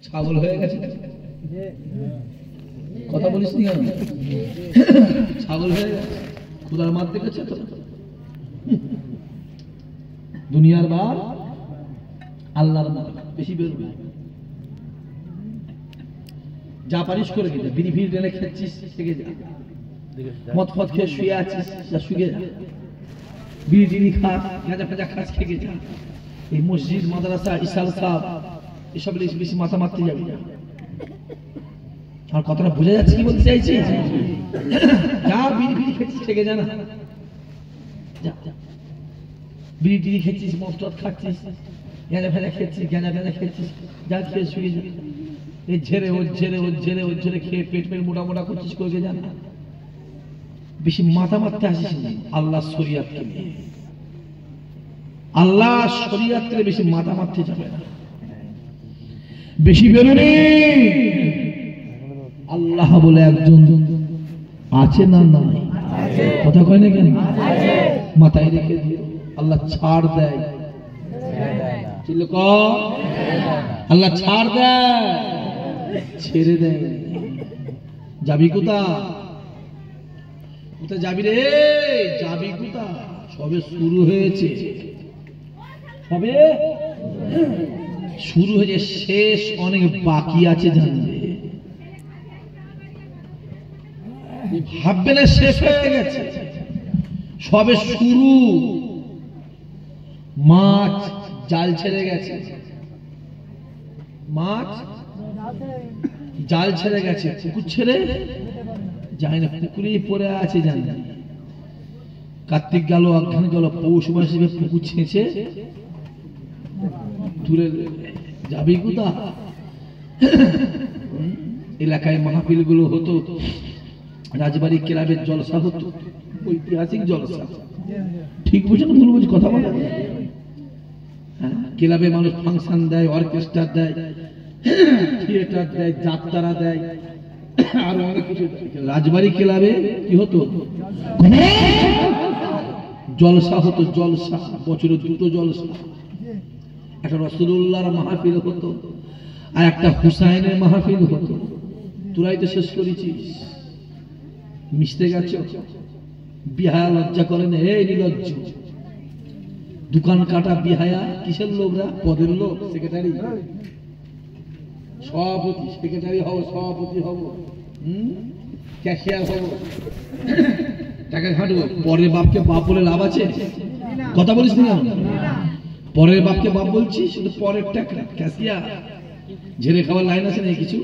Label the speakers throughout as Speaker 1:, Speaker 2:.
Speaker 1: ছাগল হয়ে গেছে কথা বলিস নি কেন? ছাগল হয়ে গেছে খুদার মার দেখেছে তো দুনিয়ার বার আল্লাহর মার বেশি বেরোবে যা পারিস করে গেছে বিড়ি ফিড়ি টেনে খেয়েছিস থেকে যা মদ ফদ খেয়ে শুয়ে আছিস যা শুয়ে যা বিড়ি টিড়ি খাস গাঁজা ফাজা খাস খেয়ে যা এই মসজিদ মাদ্রাসা ইসাল সাহেব এসব বেশি মাথা মারতে যাবি না আর কথাটা বোঝা যাচ্ছে কি বলতে চাইছি যা বিড়ি ফিড়ি খেয়েছিস থেকে যা না বিড়ি টিড়ি খেয়েছিস মদ টদ খাচ্ছিস গাঁজা ফাজা খেয়েছিস গাঁজা ফাজা খেয়েছিস যা খেয়ে শুয়ে যা এই ঝেড়ে ওর ঝেড়ে খেয়ে পেট মোটা মোটা করছিস করে যা না বেশি মাথা মারতে আসিস না আল্লাহ শরিয়াতকে নিয়ে আল্লাহ শরিয়াতকে বেশি মাথা মারতে যাবে না বেশি বেরোনি আল্লাহ বলে একজন আছে না নাই কথা কয় না কেন মাথায় রেখে দিও আল্লাহ ছাড় দেয় আল্লাহ ছাড় দেয় ছেড়ে দেয় যাবি কোথায় কোথায় যাবি রে যাবি কোথায় সবে শুরু হয়েছে সবে শুরু হয়েছে শেষ অনেক বাকি আছে জানবে ভাববে না শেষ হয়ে গেছে সবে শুরু মাছ জাল ছেড়ে গেছে মাছ জাল ছেড়ে গেছে পুকুর ছেড়ে যায় না পুকুরেই পড়ে আছে জানবে কার্তিক গেল অজ্ঞান গেল পৌষ মাসে পুকুর ছেঁচে তুলে যাবি কোথা এলাকায় মাহফিল গুলো হতো রাজবাড়ি ক্লাবের জলসা হতো ঐতিহাসিক জলসা ঠিক বুঝে না ভুল বুঝি কথা বলে ক্লাবে মানুষ ফাংশন দেয় অর্কেস্ট্রা দেয় থিয়েটার দেয় যাত্রা দেয় আরো অনেক কিছু রাজবাড়ি ক্লাবে কি হতো জলসা হতো জলসা বছরে দুটো জলসা একটা রাসূলুল্লাহর মাহফিল হতো আর একটা হুসাইনের মাহফিল হতো তোরাই তো শেষ করেছিস মিশতে গেছ বিহায়া লজ্জা করেন এই নির্লজ্জ দোকান কাটা বিহায়া কিসের লোকরা পদের লোক সেক্রেটারি সভাপতি সেক্রেটারি হব সভাপতি হব ক্যাশিয়ার হব টাকা খাটবো পরের বাপকে বাপ বলে লাভ আছে কথা বলিস না পরের বাপকে বাপ বলছি শুধু পরের টাকা ক্যাশিয়ার ঝেড়ে খাওয়ার লাইন আছে না কিছু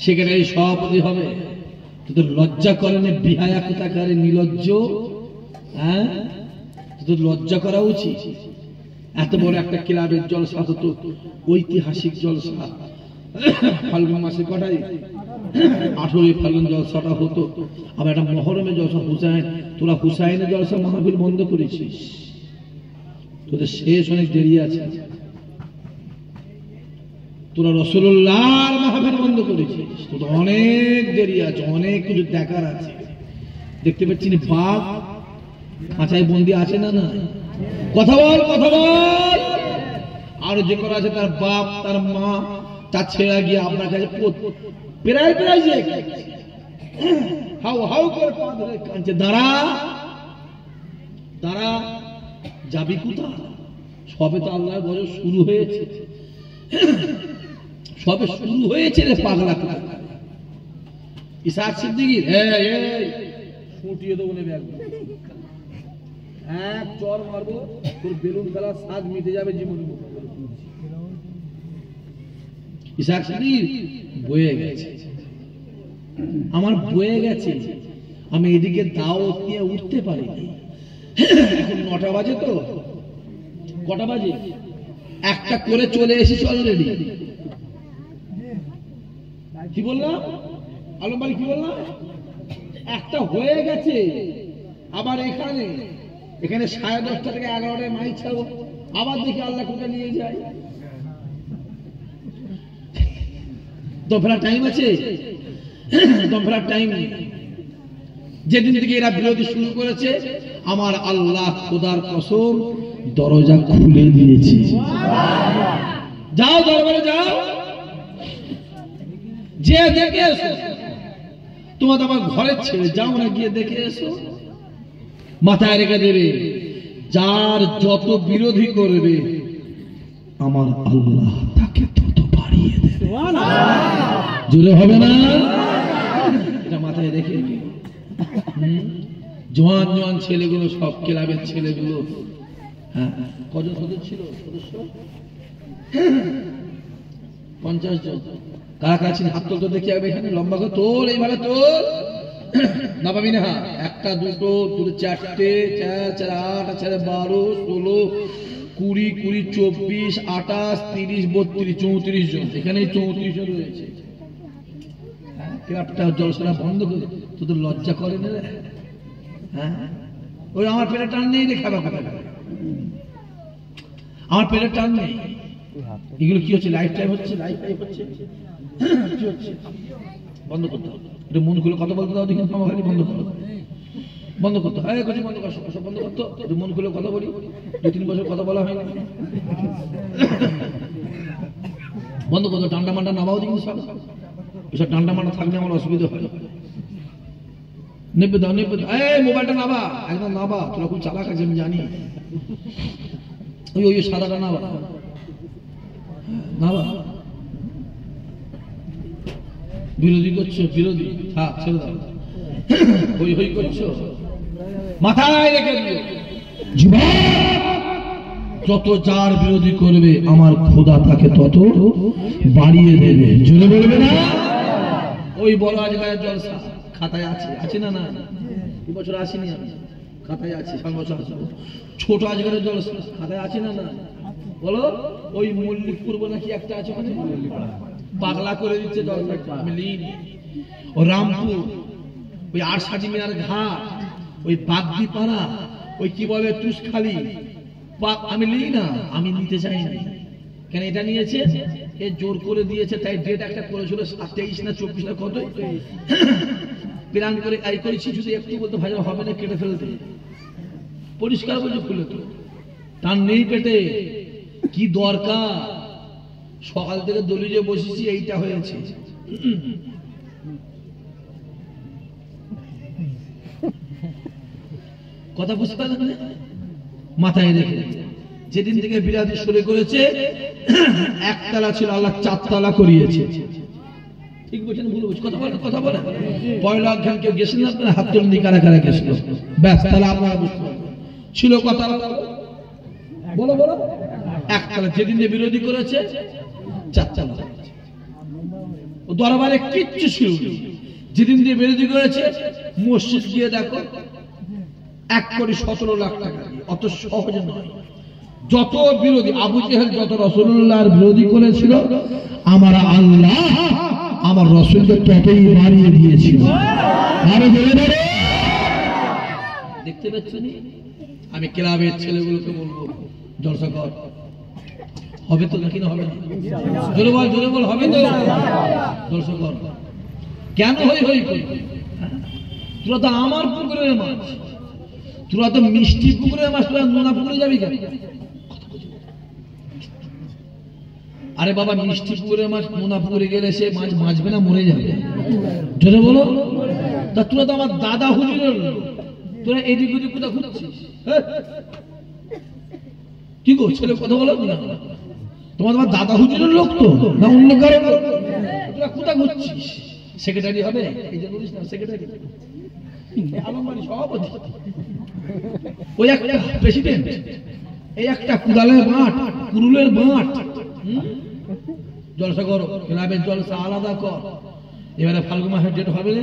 Speaker 1: সেক্রেটারি সভাপতি হবে তোদের লজ্জা করে না বিহায়া কোথাকারে নির্লজ্জ হ্যাঁ তোদের লজ্জা করা উচিত এত বড় একটা ক্লাবের জলসা হতো ঐতিহাসিক জলসা ফাল্গুন মাসে কটাই 18 ফাল্গুন জলসাটা হতো আবার একটা মহরমে জলসা হুসাইন তোরা হুসাইনের জলসা মাহফিল বন্ধ করেছিস তোদের শেষ অনেক দেরি আছে তোরা রাসূলুল্লাহর মাহফিল বন্ধ করেছিস তোদের অনেক দেরি আছে অনেক কিছু দেখার আছে দেখতে পাচ্ছিস বাঘ খাঁচায় বন্দি আছে না না কথা বল আর যে করা আছে তার বাপ তার মা তার ছেড়া গিয়ে আপনার কাছে প্রায় হাউ করে পা ধরে কাঁদছে দাঁড়া যাবি কোথায় সবে তো আল্লাহর গজব শুরু হয়েছে সবে শুরু হয়েছে রে পাগলা ইসহাক সিদ্দিকী ফুটিয়ে দেবো নেবে এক চর মারবো তোর বেলুন খেলা স্বাদ মিটে যাবে জীবন ইসহাক সিদ্দিকী বয়ে গেছে আমার বয়ে গেছে আমি এদিকে দাওয়াত নিয়ে উঠতে পারি এখন 9টা বাজে তো কটা বাজে একটা করে চলে এসেছি অলরেডি কি বললাম আলম ভাই কি বললাম একটা হয়ে গেছে আবার এখানে 10:30 থেকে 11টায় মাইক ছাড়বো আবার দেখি আল্লাহ কোথায় নিয়ে যায় দফরা টাইম আছে দফরা টাইম যেদিন থেকে এরা বিরোধী শুরু করেছে আমার আল্লাহ খোদার কসম দরজা খুলে দিয়েছে যাও দরবারে যাও যে দেখে এসো। তোমার আমার ঘরের ছেলে, যাও না গিয়ে দেখে এসো। মাথায় রেখে দেবে, যার যত বিরোধী করবে আমার আল্লাহ তাকে তত বাড়িয়ে দেবে। জোরে হবে না? এটা মাথায় রেখে জোয়ান জোয়ান ছেলেগুলো, সব ক্লাবের ছেলেগুলো, হ্যাঁ, কজন সদস্য ছিল? সদস্য 50 জন। কারা কারা ছিল? হাত তোল দেখি এখানে, লম্বা করে তোল, এইভাবে তোল, না পাবি না। একটা দুটো দুটো চারটে, 4 4 8 4 12 16 20 20 24 28 30 32 34 জন। এখানে 34 জন রয়েছে। ক্লাবটা জলসাটা বন্ধ করে তোদের লজ্জা করে না? হ্যাঁ, ওই আমার পেটে টান নেই রে, খাবার খাবার, আমার পেটে টান নেই। এগুলো কি হচ্ছে? লাইফ টাইম হচ্ছে, লাইফ টাইম হচ্ছে, কি হচ্ছে? বন্ধ করতে হবে। এটা মন খুলে কথা বলতে দাও, দেখি আমার খালি বন্ধ করো, বন্ধ করতে হয়। বন্ধ কর, সব বন্ধ করতো। একটু মন খুলে কথা বলি, 2-3 বছর কথা বলা হয়নি। বন্ধ করতো। টান্ডা মান্ডা নামাও দেখি সব, এসব টান্ডা মান্ডা থাকলে আমার অসুবিধা হয়। নেবে দাও, নেবে দাও। মোবাইলটা নাবা, একদম নাবা। তোরা খুব চালাক আছে আমি জানি। ওই ওই সাদাটা নাবা, নাবা। বিরোধী করছো, বিরোধী, হ্যাঁ ছেড়ে দাও। হই হই করছো, মাথায় রেখে দিও, জীবন যত যার বিরোধী করবে আমার খোদা তাকে তত বাড়িয়ে দেবে। জোরে বলবে না? ওই বড় আজকাল জলসা খাতায় আছে, আছে না? না, এবছর আসেনি আমি, খাতায় আছে, সামনে বছর আসবো। ছোট আজকালের জলসা খাতায় আছে না? না, বলো। ওই মল্লিকপুর নাকি একটা আছে, পাগলা করে দিচ্ছে জলসা। আমি লিনি ও রামপুর, ওই আরশাদি মিনার ঘাট, ওই বাগদি পাড়া, ওই কি বলে তুষখালি, আমি লিই না, আমি নিতে চাই না। কেন এটা নিয়েছে? এ জোর করে দিয়েছে, তাই ডেট একটা করেছিল 23 না 24 না কত, প্ল্যান করে আই করেছি। যদি একটু বলতে ভাই হবে না, কেটে ফেলতে, পরিষ্কার বলছে, খুলে তো টান নেই পেটে। কি দরকার? সকাল থেকে দলিয়ে বসেছি, এইটা হয়েছে। কথা বুঝতে পারলেন? মাথায় রেখে, যেদিন থেকে বিরাটি শুরু করেছে, একতলা ছিল, আল্লাহ 4 তলা করিয়েছে। ঠিক বলছেন, ভুল বলছেন? কথা বলেন, কথা বলেন। পয়লা অজ্ঞান কেউ গেছিলেন আপনারা? হাত তুলে নিয়ে কারা কারা গেছিল? ব্যাস, তাহলে আপনারা বুঝতে পারবেন। ছিল কথা বলো, বলো। একতলা, যেদিন যে বিরোধী করেছে 4 তলা। ও দরবারে কিচ্ছু ছিল, যেদিন দিয়ে বিরোধী করেছে মসজিদ গিয়ে দেখো 1,17 লাখ টাকা। অত সহজ নয়। যত বিরোধী, আবু জেহেল যত রাসূলুল্লাহর বিরোধী করেছিল, আমার আল্লাহ আমার রাসূলকে ততই বাড়িয়ে দিয়েছিল। আরে বলে না রে, দেখতে পাচ্ছেন? আমি ক্লাবের ছেলেগুলোকে বলবো, জলসা কর। হবে তো নাকি না? হবে না? জোরে বল, জোরে বল, হবে তো? জলসা কর। কেন হই হই করি? তোরা তো আমার পুকুরের মাছ, তোরা তো মিষ্টি পুকুরের মাছ, তোরা নোনা পুকুরে যাবি কেন? আরে বাবা, মিষ্টি পুকুরের মাছ নোনা পুকুরে গেলে সে মাছ বাঁচবে না, মরে যাবে। জোরে বলো। তা তোরা তো আমার দাদা হুজুরের, তোরা এদিক ওদিক কোথা ঘুরছিস? কি গো ছেলে, কথা বলো না। তোমার দাদা হুজুরের লোক তো না অন্য কারো লোক? তোরা কোথা ঘুরছিস? সেক্রেটারি হবে? এই যে বলিস না সেক্রেটারি, আলমবাড়ি সভাপতি, ওই একটা প্রেসিডেন্ট, এই একটা কুদালের মাঠ, কুরুলের মাঠ। জলসা করো, ক্লাবের জলসা আলাদা কর। এবারে ফাল্গুন মাসের ডেট হবে,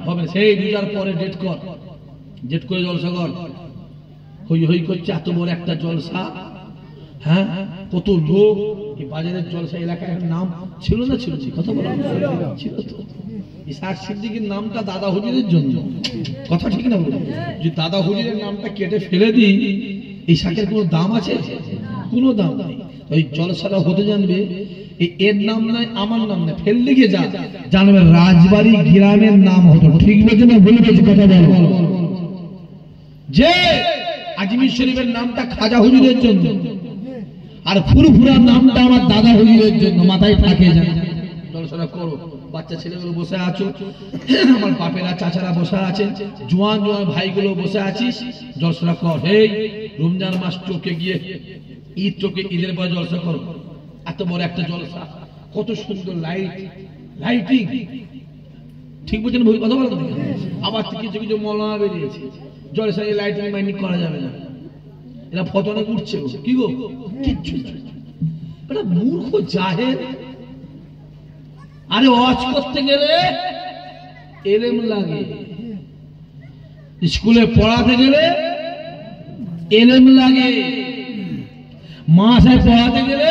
Speaker 1: হবে সেই 2 পরে ডেট কর, ডেট করে জলসা কর। হই হই করছে, এত বড় একটা জলসা। হ্যাঁ, কত লোক। এই বাজারের জলসা এলাকায় নাম ছিল না? ছিল, কথা বলা ছিল তো। ইসাক সিদ্দিকীর নামটা দাদা হুজুরের জন্য, কথা ঠিক না? বলো, যে দাদা হুজুরের নামটা কেটে ফেলে দিই, এই শাকের কোনো দাম আছে? কোনো দাম নেই। ওই জলসাটা হতে জানবে, এর নাম নাই, আমার নাম নাই, ফেল লিখে যা জানবে রাজবাড়ি গ্রামের নাম হতো। ঠিক বলছে না ভুল বলছে? কথা বলো। যে আজমির শরীফের নামটা খাজা হুজুরের জন্য, আর ফুরফুরার নামটা আমার দাদা হুজুরের জন্য। মাথায় থাকে, জানা? জলসা জলসাটা করো। বাচ্চা ছেলেগুলো বসে আছো, আমার বাপেরা চাচারা বসে আছেন, জোয়ান জোয়ান ভাইগুলো বসে আছিস, জলসাটা কর। এই রমজান মাস চোখে গিয়ে ঈদ চোখে, ঈদের পরে জলসা করো। এত বড় একটা জলসা, কত সুন্দর লাইটিং, ঠিক বলছেন ভুল কথা বলেন? আবার কিছু কিছু মৌলানা বেরিয়েছে, জলসায় লাইটিং মাইনিং করা যাবে না, এরা ফটনে উঠছে। কি গো, কিচ্ছু এটা মূর্খ জাহেল। আরে ওয়াজ করতে গেলে এলেম লাগে, স্কুলে পড়াতে গেলে এলেম লাগে, মাসায় পড়াতে গেলে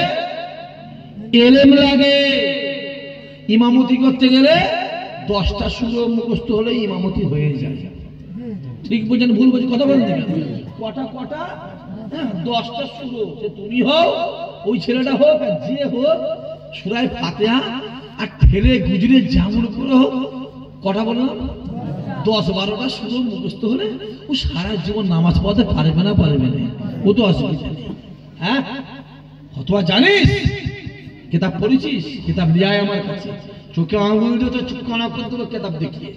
Speaker 1: এলেম লাগে, ইমামতি করতে গেলে 10টা সূরা মুখস্থ হলে ইমামতি হয়ে যায়। ঠিক বলছেন ভুল বলছেন? কথা বলেন না, কটা 10টা সূরা, সে তুমি হও, ওই ছেলেটা হোক, আর যে হোক, সূরা ফাতিহা আর ঠেলে গুজরে জামুর করে হোক, কটা বললাম? 10-12টা সূরা মুখস্থ হলে ও সারা জীবন নামাজ পড়তে পারবে না, ও তো অসুবিধা নেই। হ্যাঁ, ফতোয়া জানিস, কিতাব পড়েছিস, কিতাব নিয়ে আয় আমার কাছে, চোখে আঙুল দিয়ে তো চুপ কানা করে দেবো কিতাব দেখিয়ে।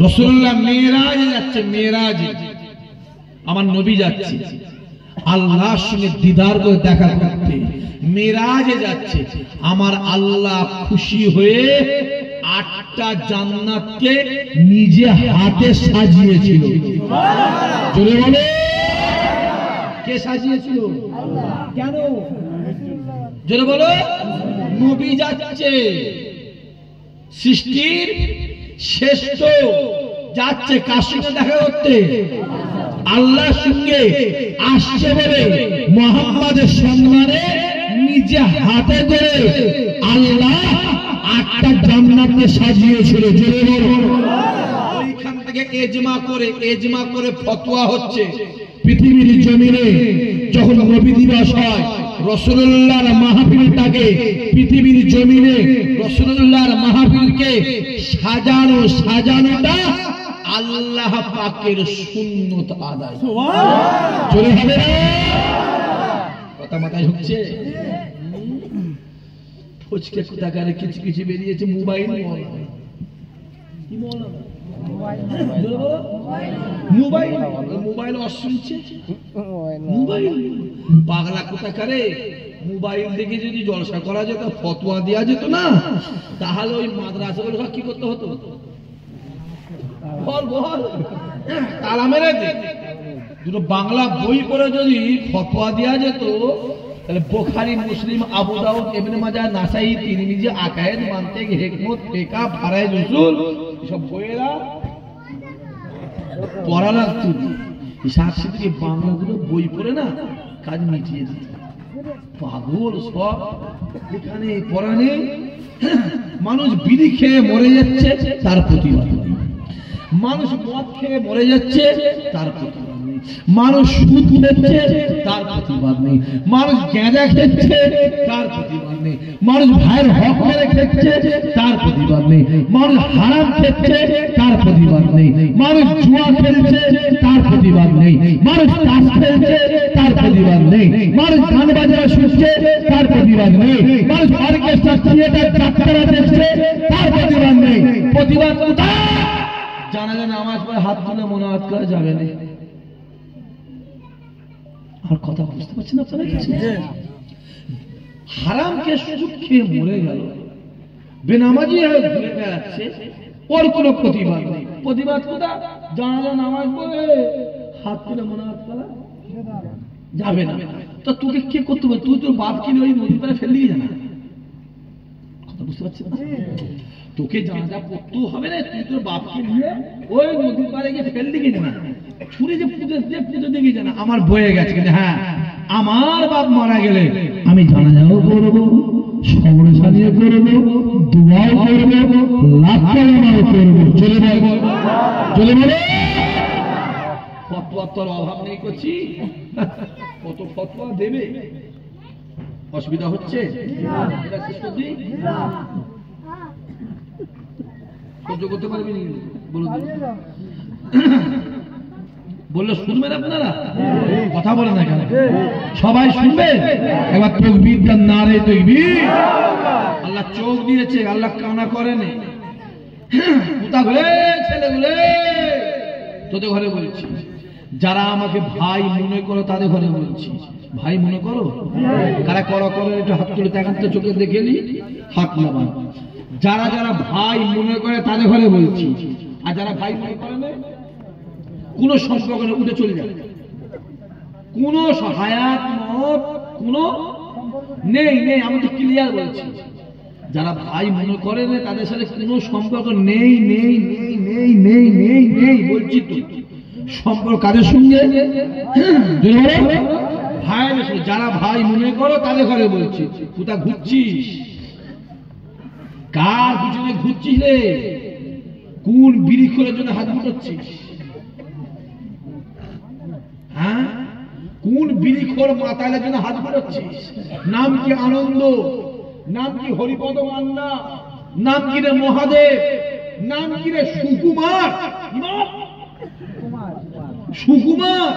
Speaker 1: রাসূলুল্লাহ মেরাজে যাচ্ছে, মেরাজে আমার নবী যাচ্ছে আল্লাহর সঙ্গে দিদার করে দেখা করতে, মেরাজে যাচ্ছে। আমার আল্লাহ খুশি হয়ে 8টা জান্নাতকে নিজে হাতে সাজিয়েছিল। জোরে বলে, কে সাজিয়েছিল? কেন? জোরে বলো। নবী যাচ্ছে, সৃষ্টির শ্রেষ্ঠ যাচ্ছে কার সঙ্গে দেখা করতে? আল্লাহর সঙ্গে আসছে বলে মুহাম্মাদের সম্মানে নিজে হাতে করে আল্লাহ 8টা জান্নাতকে সাজিয়েছিল। জোরে বলো। ওইখান থেকে এজমা করে ফতোয়া হচ্ছে পৃথিবীর জমিনে। যখন নবী দিবস হয়, রাসূলুল্লাহর মাহফিলটাকে পৃথিবীর জমিনে, রাসূলুল্লাহর মাহফিলকে সাজানোটা আল্লাহ পাকের সুন্নত আদায়। সুবহানাল্লাহ। জোরে হবে না? কথা মাথায় ঢুকছে? ফুচকে কোথাকারে কিছু কিছু বেরিয়েছে, মোবাইল মোবাইল অশুনছে, মোবাইল পাগলা কোথাকারে। মোবাইল দেখে যদি জলসা করা যেত, ফতোয়া দেওয়া যেত না, তাহলে ওই মাদ্রাসাগুলো কি করতে হতো? তালা মেরে দুটো বাংলা বই পড়ে যদি ফতোয়া দেওয়া যেত, তাহলে বুখারী, মুসলিম, আবু দাউদ, ইবনে মাজাহ, নাসাই, তিরমিজি, আকায়েদ, মানতিক, হিকমত, ফিকহ, ফারায়েজ, উসুল, সব বইয়েরা পড়া লাগতো। হিসাব সিদ্ধি বাংলাগুলো বই পড়ে না কাজ মিটিয়ে দিত। পাগল সব, এখানে পড়া নেই। মানুষ বিড়ি খেয়ে মরে যাচ্ছে, তার প্রতিবাদ নেই। মানুষ মদ খেয়ে মরে যাচ্ছে, তার প্রতিবাদ নেই। মানুষ সুদ খেচ্ছে, তার প্রতিবাদ নেই। মানুষ গাঁজা খেচ্ছে, তার প্রতিবাদ নেই। মানুষ ভাইয়ের হক মেরে খেচ্ছে, তার প্রতিবাদ নেই। মানুষ হারাম খেচ্ছে, তার প্রতিবাদ নেই। মানুষ জুয়া খেলছে, তার প্রতিবাদ নেই। মানুষ তাস খেলছে, তার প্রতিবাদ নেই। মানুষ গান বাজনা শুনছে, তার প্রতিবাদ নেই। মানুষ অর্কেস্ট্রা, থিয়েটার, যাত্রা দেখছে, তার প্রতিবাদ নেই। প্রতিবাদ কোথায়? জানাজা নামাজ পড়ে হাত তুলে মোনাজাত করা যাবে না। আর কথা বুঝতে পারছেন আপনারা? কিছু হারামকে সুদ খেয়ে মরে গেল, বেনামাজি হয়ে ঘুরে বেড়াচ্ছে, ওর কোনো প্রতিবাদ নেই। প্রতিবাদ কোথায়? জানাজা নামাজ পড়ে হাত তুলে মোনাজাত করা যাবে না। তো তোকে কে করতে হবে? তুই তোর বাপ কিনে ওই নদীর পাড়ে ফেললি জানা। কথা বুঝতে পারছেন না? তোকে জানাজা পড়তেও হবে না, তুই তোর বাপকে নিয়ে ওই নদীর পাড়ে গিয়ে ফেললি কিনে না, ছুরি যে পুজো দেখি জানা আমার বয়ে গেছে। কিন্তু হ্যাঁ, আমার বাপ মারা গেলে আমি জানাজাও করবো, সবরে সানিয়ে করবো, দোয়াও করবো, লাখ কালামাও করবো। চলে বল, চলে বলে। ফতোয়া তোর অভাব নেই করছি, কত ফতোয়া দেবে, অসুবিধা হচ্ছে? সহ্য করতে পারবি না? বললো শুনবেন আপনারা? কথা বলে না কেন? সবাই শুনবে? এবার তাকবীর দেন, নারে তাকবীর। আল্লাহ চোখ দিয়েছে, আল্লাহ কানা করেনি। কোথাগুলো ছেলেগুলো তোদের ঘরে বলছি, যারা আমাকে ভাই মনে করো তাদের ঘরে বলছি, ভাই মনে করো কারা করো করো, একটু হাত তুলে দেখান তো, চোখে দেখে নি, হাত নামান। যারা যারা ভাই মনে করে তাদের ঘরে বলছি, আর যারা ভাই মনে করে না কোন সম্পর্ক নেই, উঠে চলে যাবে, কোন হায়াত মত কোন নেই নেই। আমি তো ক্লিয়ার বলছি, যারা ভাই মনে করে না তাদের সাথে কোনো সম্পর্ক নেই নেই নেই নেই নেই নেই নেই বলছি তো। সম্পর্ক কাদের সঙ্গে? ভাইয়ের সঙ্গে। যারা ভাই মনে করো তাদের ঘরে বলছি। কোথা ঘুরছিস? কার পিছনে ঘুরছিস রে? কোন বিড়ি খোলের জন্য হাত মুটাচ্ছিস? হ্যাঁ, কোন বিড়ি খোর মাতালের জন্য হাত মুটাচ্ছিস? নাম কি আনন্দ, নাম কি হরিপদ মান্না, নাম কি রে মহাদেব, নাম কি রে সুকুমার, সুকুমার,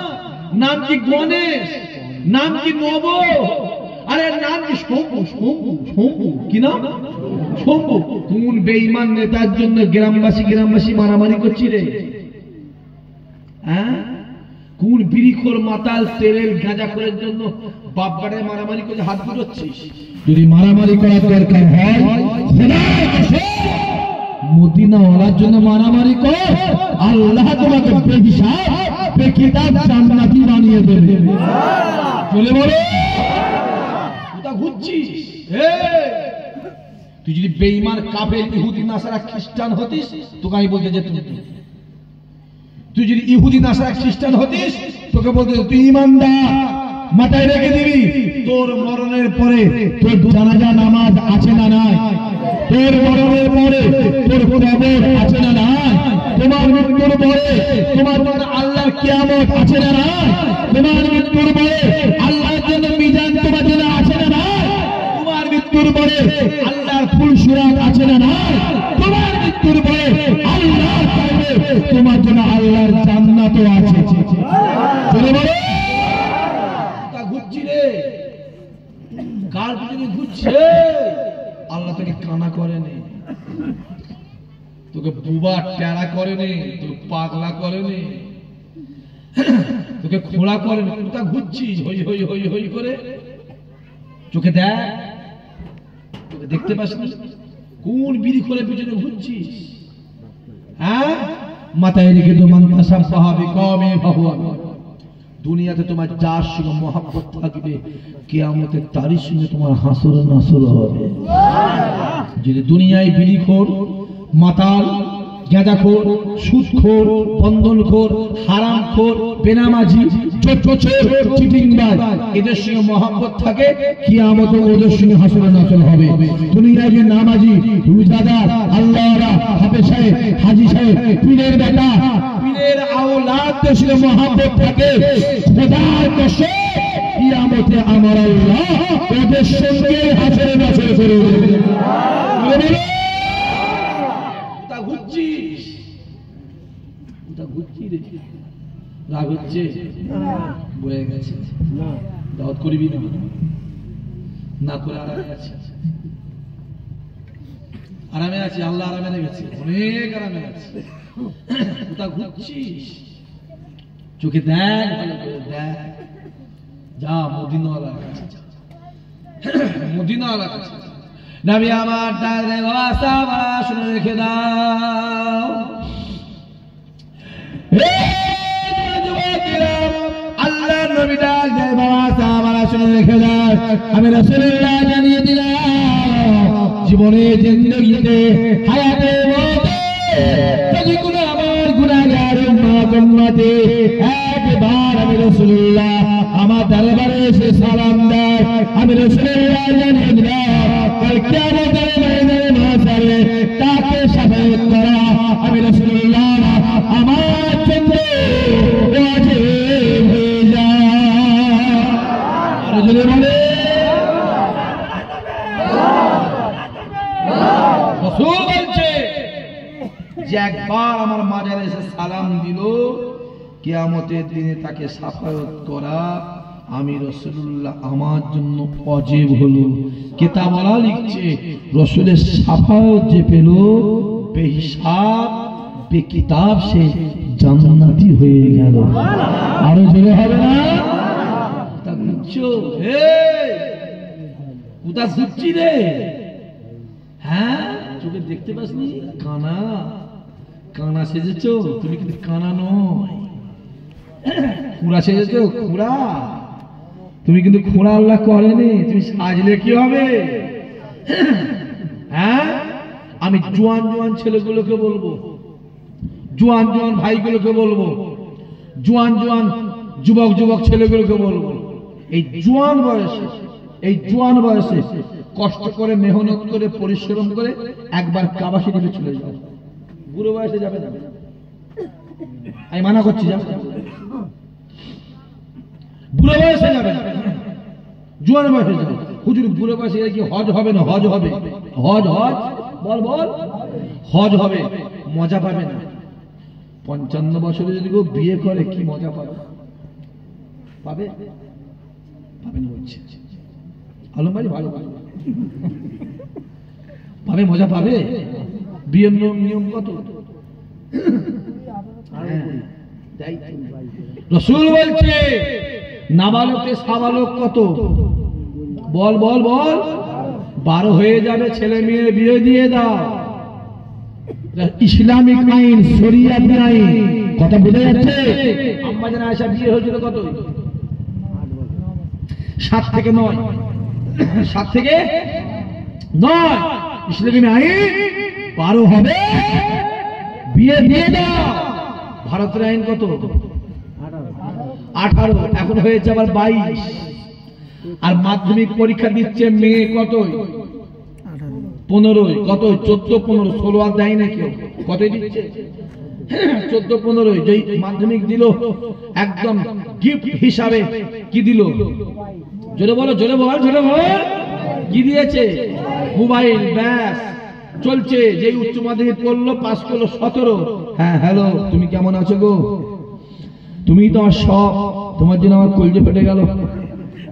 Speaker 1: নাম কি গণেশ, নাম কি নব, আরে নাম কি শম্ভু, শম্ভু শম্ভু, কি নাম? শম্ভু। কোন বেঈমান নেতার জন্য গ্রামবাসী মারামারি করছি রে? হ্যাঁ, কোন বিড়িখোর মাতাল তেলের গাঁজাখোরের জন্য বাপবাড়ে মারামারি করে হাত বুঝছিস? যদি মারামারি করার দরকার হয় মদিনাওয়ালার জন্য মারামারি কর, আল্লাহ তোমাকে বেহিসাব বেকিতাব জান্নাতি বানিয়ে দেবে। বলে বলে কোথা ঘুরছিস? তুই যদি বেঈমান কাফের ইহুদি নাসারা খ্রিস্টান হতিস তোকে আমি বলতে যেতাম, তুই যদি ইহুদি নাসারা খ্রিস্টান হতিস তোকে বলতে তুই ইমানদার, মাথায় রেখে দিবি তোর মরণের পরে তোর জানাজা নামাজ আছে না নাই, তোর মরণের পরে তোর কবর আছে না নাই, তোমার মৃত্যুর পরে তোমার আল্লাহর কিয়ামত আছে না নাই, তোমার মৃত্যুর পরে আল্লাহর জন্য মিজান তোমার জন্য আছে না নাই, তোমার মৃত্যুর পরে আল্লাহর ফুলসুরাত আছে না নাই, তোমার মৃত্যুর পরে আল্লাহর কাছে তোমার জন্য আল্লাহর জান্নাতও আছে। চলে বলো ঘুরছি রে, কার পিছনে ঘুরছে? আল্লাহ তোকে কানা করেনি, তোকে বুবা টেরা করেনি, তোকে পাগলা করেনি, তোকে খোড়া করেনি। কোথা ঘুরছিস হই হই হই হই করে? চোখে দেখ, তোকে দেখতে পাস না? কোন বিড়ি খোলে পিছনে ঘুরছিস? হ্যাঁ, মাথায় রেখে তো মানতাসা সাহাবি কমে ভাবুয়া। দুনিয়াতে তোমার যার সঙ্গে মহাব্বত থাকবে কিয়ামতে তারই সঙ্গে তোমার হাসর নাসর হবে। যদি দুনিয়ায় বিড়িখোর, মাতাল, গাঁজাখোর, সুদখোর, বন্ধনখোর, হারামখোর, বেনামাজি, চোর, চিটিংবাজ এদের সঙ্গে মহাব্বত থাকে কিয়ামতে ওদের সঙ্গে হাসর নাসর হবে। দুনিয়ায় যে নামাজি, রোজাদার, আল্লাহওয়ালা, হাফেজ সাহেব, হাজী সাহেব, পীরের বেটা, পীরের আওলাদদের সঙ্গে মহাব্বত থাকে, খোদার কসম কিয়ামতে আমার আল্লাহ ওদের সঙ্গে হাসর নাসর করে দেবে। কোথা ঘুরছিস? কোথা ঘুরছিস রে? রাগ হচ্ছে? বয়ে গেছে, দাওয়াত করবি না? না করে আরামে আছে, আরামে আছে, আল্লাহ আরামে রেখেছে, অনেক আরামে আছে। কোথা ঘুরছিস? চোখে দেখ, ভালো করে দেখ, যা মদিনাওয়ালার কাছে যা, মদিনাওয়ালার কাছে। নবী আমার ডাক দেয়, বাবা সাহাবা শুনে রেখে দাও, আল্লাহ নবী ডাক দেয়, বাবা সাহাবা শুনে রেখে দাও, আমি রাসূলুল্লাহ জানিয়ে দিলাম জীবনে জিন্দেগিতে হায়াতে মতে যদি কোনো আমার গুনাহগার উম্মতে একবার আমি রাসূলুল্লাহ আমার দরবারে এসে সালাম দেয়, আমি রাসূলুল্লাহ জানিয়ে দিলাম কাল কিয়ামতের ময়দানে মাহশারে তাকে শাফাআত করা আমি রাসূলুল্লাহ আমার জন্য ওয়াজিব হয়ে যায়। আর যদি বলে রাসূল বলছে যে একবার আমার মাজারে এসে সালাম দিল কিয়ামতের দিনে তাকে শাফাআত করা আমি রাসূলুল্লাহ আমার জন্য অজেব হলো। কিতাবওয়ালা লিখছে রাসূলের শাফাআত যে পেল বেহিসাব বেকিতাব সে জান্নাতি হয়ে গেল। আরো জোরে হবে না? তা বুঝছো হে কোথা ঘুরছি রে? হ্যাঁ চোখে দেখতে পাসনি? কানা কানা সেজেছো তুমি, কিন্তু কানা নয়। খুঁড়া সেজেছো খুঁড়া, তুমি কিন্তু খুঁড়া আল্লাহ করেনি। তুমি সাজলে কি হবে? হ্যাঁ আমি জোয়ান জোয়ান ছেলেগুলোকে বলবো, জোয়ান জোয়ান ভাইগুলোকে বলবো, জোয়ান জোয়ান যুবক যুবক ছেলেগুলোকে বলবো, এই জোয়ান বয়সে কষ্ট করে মেহনত করে পরিশ্রম করে একবার কাবা শরীফে চলে যাও। বুড়ো বয়সে যাবে না, আমি মানা করছি, যাবে বুড়ো বয়সে যাবে না, জোয়ান বয়সে যাবে। হুজুর বুড়ো বয়সে কি হজ হবে না? হজ হবে, হজ হজ বল বল, হজ হবে, মজা পাবে না। 55 বছরে যদি কেউ বিয়ে করে কি মজা পাবে? পাবে পাবে না বলছে আলম ভাই, ভালো পাবে, মজা পাবে। বিয়ের নিয়ম কত? রাসূল বলছে নাবালকে সাবালক কত? বল বল বল, 12 হয়ে যাবে, ছেলে মেয়ে বিয়ে দিয়ে দাও। ইসলামিক আইন, শরিয়াতি আইন, কথা বুঝা যাচ্ছে? আম্মা জান আয়েশা বিয়ে হয়েছিল কত? 7 থেকে 9, 7 থেকে 9। ইসলামিক আইন 12 হবে, বিয়ে দিয়ে দাও। ভারতের আইন কত? 18, এখন হয়েছে আবার 22। আর মাধ্যমিক পরীক্ষা দিচ্ছে মেয়ে কত? 15। কত? 14, 15, 16 আর দেয় না কেউ। কত দিচ্ছে? 14, 15। যেই মাধ্যমিক দিল একদম গিফট হিসাবে কি দিল? জোরে বলো, জোরে বল, জোরে বল। কি দিয়েছে? মোবাইল। ব্যাস চলছে। যে উচ্চ মাধ্যমিক পড়লো, পাস করলো 17। হ্যাঁ হ্যালো, তুমি কেমন আছো গো? তুমি তো আমার সব, তোমার জন্য আমার কলজে ফেটে গেল।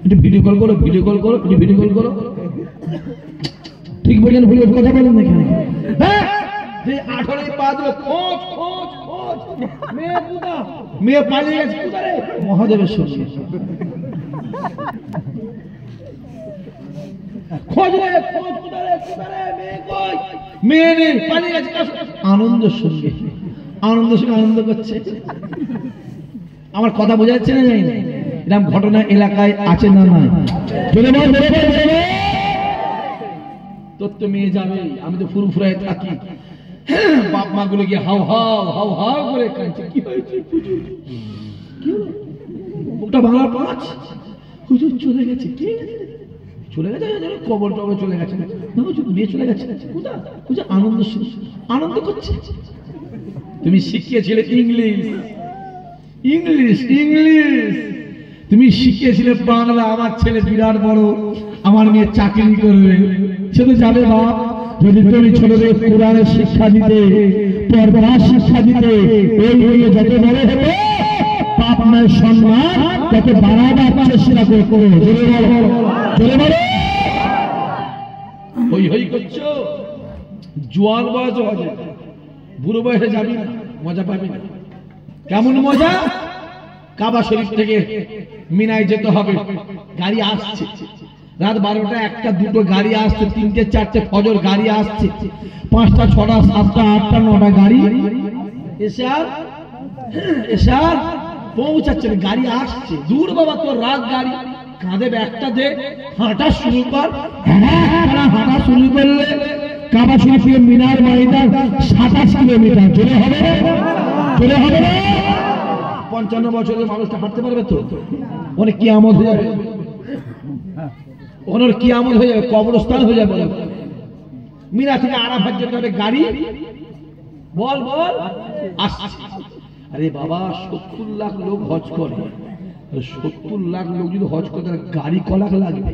Speaker 1: একটু ভিডিও কল করো, ভিডিও কল করো, একটু ভিডিও কল করো। ঠিক বলেন, ভুলে কথা বলেন না কেন? হ্যাঁ 18 পা দিল, খোঁজ খোঁজ খোঁজ, মেয়ে কোথা? মেয়ে পালিয়ে গেছে কোথায়? মহাদেবের সঙ্গে খোঁজ রে, খোঁজ কোথায়? কোথায় মেয়ে? কই মেয়ে নেই, পালিয়ে গেছে। আনন্দের সঙ্গে, আনন্দের সঙ্গে আনন্দ করছে। আমার কথা বোঝা যাচ্ছে না? জানি না এরকম ঘটনা এলাকায় আছে না? না চলে বল, চলে বল, চলে বল। তোর তো মেয়ে যাবে, আমি তো ফুরফুরায় থাকি। বাপ মা গুলো গিয়ে হাও হাও হাও হাও করে কাঁদছে। কি হয়েছে হুজুর? কি হলো? ওটা বাংলার 5 হুজুর চলে গেছে। কি চলে গেছে? কবর টবর চলে গেছে না হুজুর, মেয়ে চলে গেছে। কোথায়? হুজুর আনন্দ, আনন্দ করছে। তুমি শিখিয়েছিলে ইংলিশ, ইংলিশ ইংলিশ, তুমি শিখিয়েছিলে বাংলা। আমার ছেলে বিরাট বড়, আমার মেয়ে চাকরি করবে। সে তো যাবে বাপ, যদি তুমি ছেলেদের কোরআনের শিক্ষা দিতে, পর্দার শিক্ষা দিতে, এই হয়ে যত বড় হবে বাপ মায়ের সম্মান তত বাড়াবার চেষ্টা করো। জোরে বলো, জোরে বলো। হই হই করছো, জোয়ান বয়স হবে, বুড়ো বয়সে যাবি না, মজা পাবি না। কেমন মজা? কাবা শরীফ থেকে মিনায় যেতে হবে, গাড়ি আসছে রাত 12টা, 1টা, 2টো গাড়ি আসছে, 3টে, 4টে ফজর গাড়ি আসছে, 5টা, 6টা, 7টা, 8টা, 9টা গাড়ি এসে আর পৌঁছাচ্ছে না। গাড়ি আসছে, দূর বাবা তোর রাত গাড়ি, কাঁধে ব্যাগটা দে, হাঁটা শুরু কর। হাঁটা শুরু করলে কাবা শরীফ থেকে মিনার ময়দান 27 কিলোমিটার। চলে হবে, চলে হবে না? 55 বছরের মানুষটা হাঁটতে পারবে তো? অনেক কিয়ামত হয়ে যাবে, ওখানে কিয়ামত হয়ে যাবে, কবরস্থান হয়ে যাবে। মিনা থেকে আরাফাত যেতে হবে গাড়ি। বল বল আসছে। আরে বাবা 70 লাখ লোক হজ করে, 70 লাখ লোক যদি হজ করে তাহলে গাড়ি ক লাখ লাগবে?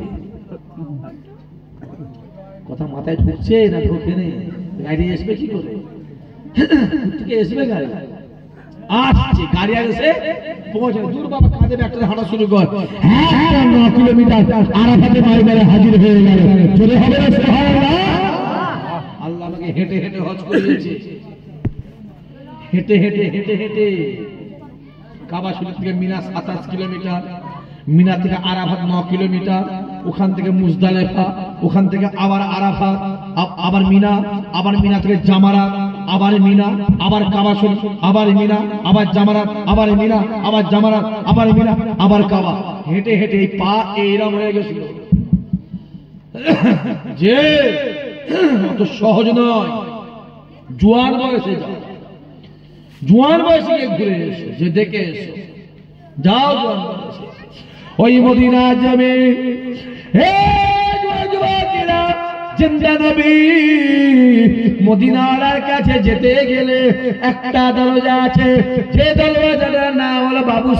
Speaker 1: কথা মাথায় ঢুকছে না? ঢোকে নেই। গাড়ি আসবে কি করে? থেকে আসবে গাড়ি? আসছে গাড়ি আসছে পৌঁছে দূর বাবা কাঁধে একটা হাঁটা শুরু কর 9 কিলোমিটার আরাফাতে ময়দানে হাজির হয়ে গেল চলে হবে না সুবহানাল্লাহ আল্লাহ আমাকে হেঁটে হেঁটে হজ করিয়েছে হেঁটে হেঁটে হেঁটে হেঁটে কাবা শরীফ থেকে মিনা 27 কিলোমিটার মিনা থেকে আরাফাত 9 কিলোমিটার ওখান থেকে মুজদালিফা ওখান থেকে আবার আরাফাত আবার মিনা থেকে জামারাত আবার মিনা আবার কাবা শরীফ আবার মিনা আবার জামারাত আবার মিনা আবার জামারাত আবার মিনা আবার কাবা হেঁটে হেঁটে এই পা এইরকম হয়ে গেছিল যে অত সহজ নয় জোয়ান বয়সে যাও জোয়ান বয়সে ঘুরে এসো যে দেখে এসো যাও জোয়ান বয়সে ওই মদিনা যাবে হে যুবকেরা জিন্দা নবী মদিনার কাছে যেতে গেলে একটা দরজা আছে যে দরজাটার নাম হলো বাবু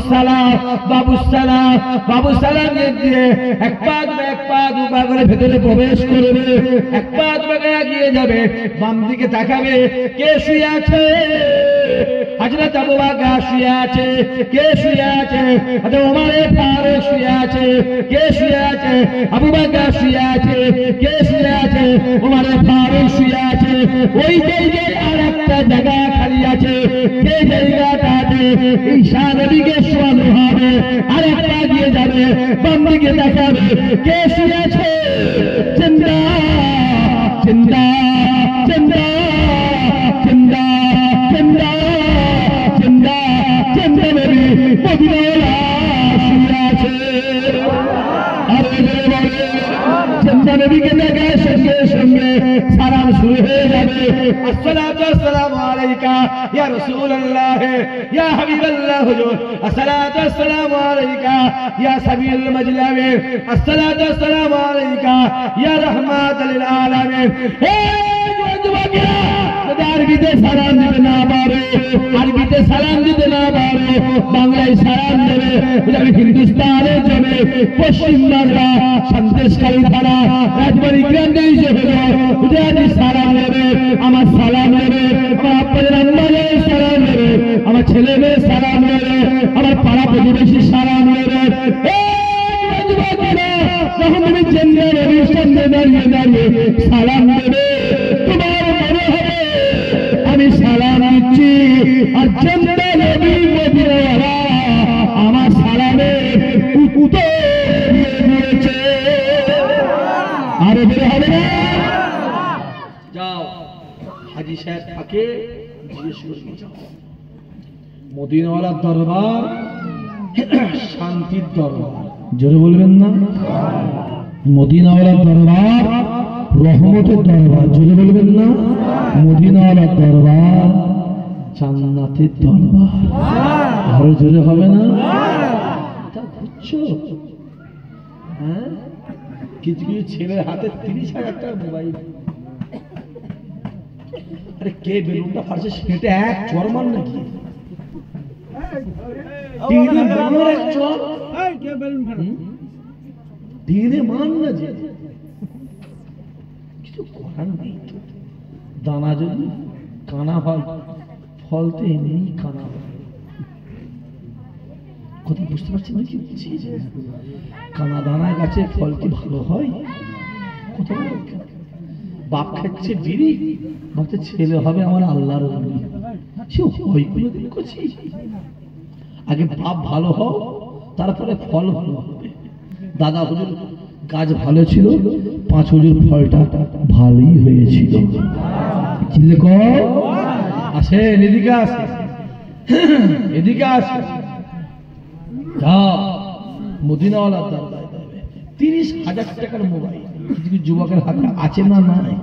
Speaker 1: সালাম দিয়ে এক পা দুপা করে ভেতরে প্রবেশ করবে এক পা দুপা এগিয়ে যাবে বাম দিকে তাকাবে কে শুয়ে আছে হযরত আবু বকর শুয়ে আছে কে শুয়ে আছে হযরত ওমর ফারুক শুয়ে আছে কে শুয়ে আছে আবু বকর শুয়ে আছে কে শুয়ে আছে ওমর ফারুক শুয়ে আছে ওই জায়গায় আরেকটা জায়গা খালি আছে সেই জায়গাটাতে ঈসা নবীকে শোয়ানো হবে আরেকটা দিয়ে যাবে বাম দিকে তাকাবে কে শুয়ে আছে জিন্দা জিন্দা জিন্দা জিন্দা জিন্দা জিন্দা জিন্দা নবী মদিনাওয়ালা শুয়ে আছে আরে বলে জিন্দা নবীকে দেখে সঙ্গে সঙ্গে সালাম শুরু হয়ে যাবে আসসালাতু ওয়াসসালামু আলাইকা ইয়া রাসূলুল্লাহ ইয়া হাবিবাল্লাহ হুজুর আসসালাতু ওয়াসসালামু আলাইকা ইয়া সাবিল মাজলামি আসসালাতু ওয়াসসালামু আলাইকা ইয়া রাহমাতাল লিল আলামিন হে যুবকেরা আরবিতে সালাম দিতে না পারে বাংলায় সালাম দেবে আমি হিন্দুস্তানে যাবে পশ্চিম বাংলা সন্দেশকারী থানা রাজবাড়ি গ্রামে যাবে সালাম দেবে আমার সালাম দেবে আমার আপনাদের আম্মাদের সালাম দেবে আমার ছেলে মেয়ে সালাম দেবে আমার পাড়া প্রতিবেশী সালাম দেবে যখন তুমি জিন্দা নবীর সামনে দাঁড়িয়ে দাঁড়িয়ে সালাম দেবে তোমার মনে হবে আমি সালাম দিচ্ছি আর জিন্দা নবী মদিনাওয়ালা আমার সালামে উত্তর দিয়ে দিয়েছে আরে বের হবে না যাও হাজী সাহেব থাকে জিজ্ঞেস করে যাও মদিনাওয়ালার দরবার শান্তির দরবার জোরে বলবেন না মদিনাওয়ালার দরবার রহমতের দরবার জোরে বলবেন না মদিনাওয়ালার দরবার জান্নাতের দরবার আরো জোরে হবে না তা বুঝছো হ্যাঁ কিছু কিছু ছেলের হাতে 30,000 টাকা মোবাইল আরে কে বেলুনটা ফাটছে সেটা এক চরমান নাকি দিনে মার এক চর কে বেলুন ফাটে দিনে মান না যে কিছু করার নেই তো দানা যদি কানা হয় ফলতে এমনি কানা হয় কথা বুঝতে পারছি না কি বলছি যে কানা দানা গাছে ফল কি ভালো হয় কথা বাপ খাচ্ছে বিড়ি ভাবছে ছেলে হবে আমার আল্লাহর ওলি সে হয় কোনোদিন করছি আগে বাপ ভালো হও তারপরে ফল ভালো হবে দাদা হুজুর গাছ ভালো ছিল 5 হুজুর ফলটা ভালোই হয়েছিল চিনলে কো আসে এদিকে আসে এদিকে আসে যাও মদিনাওয়ালা দরবারে যাবে 30,000 টাকার মোবাইল কিছু যুবকের হাতে আছে না নাই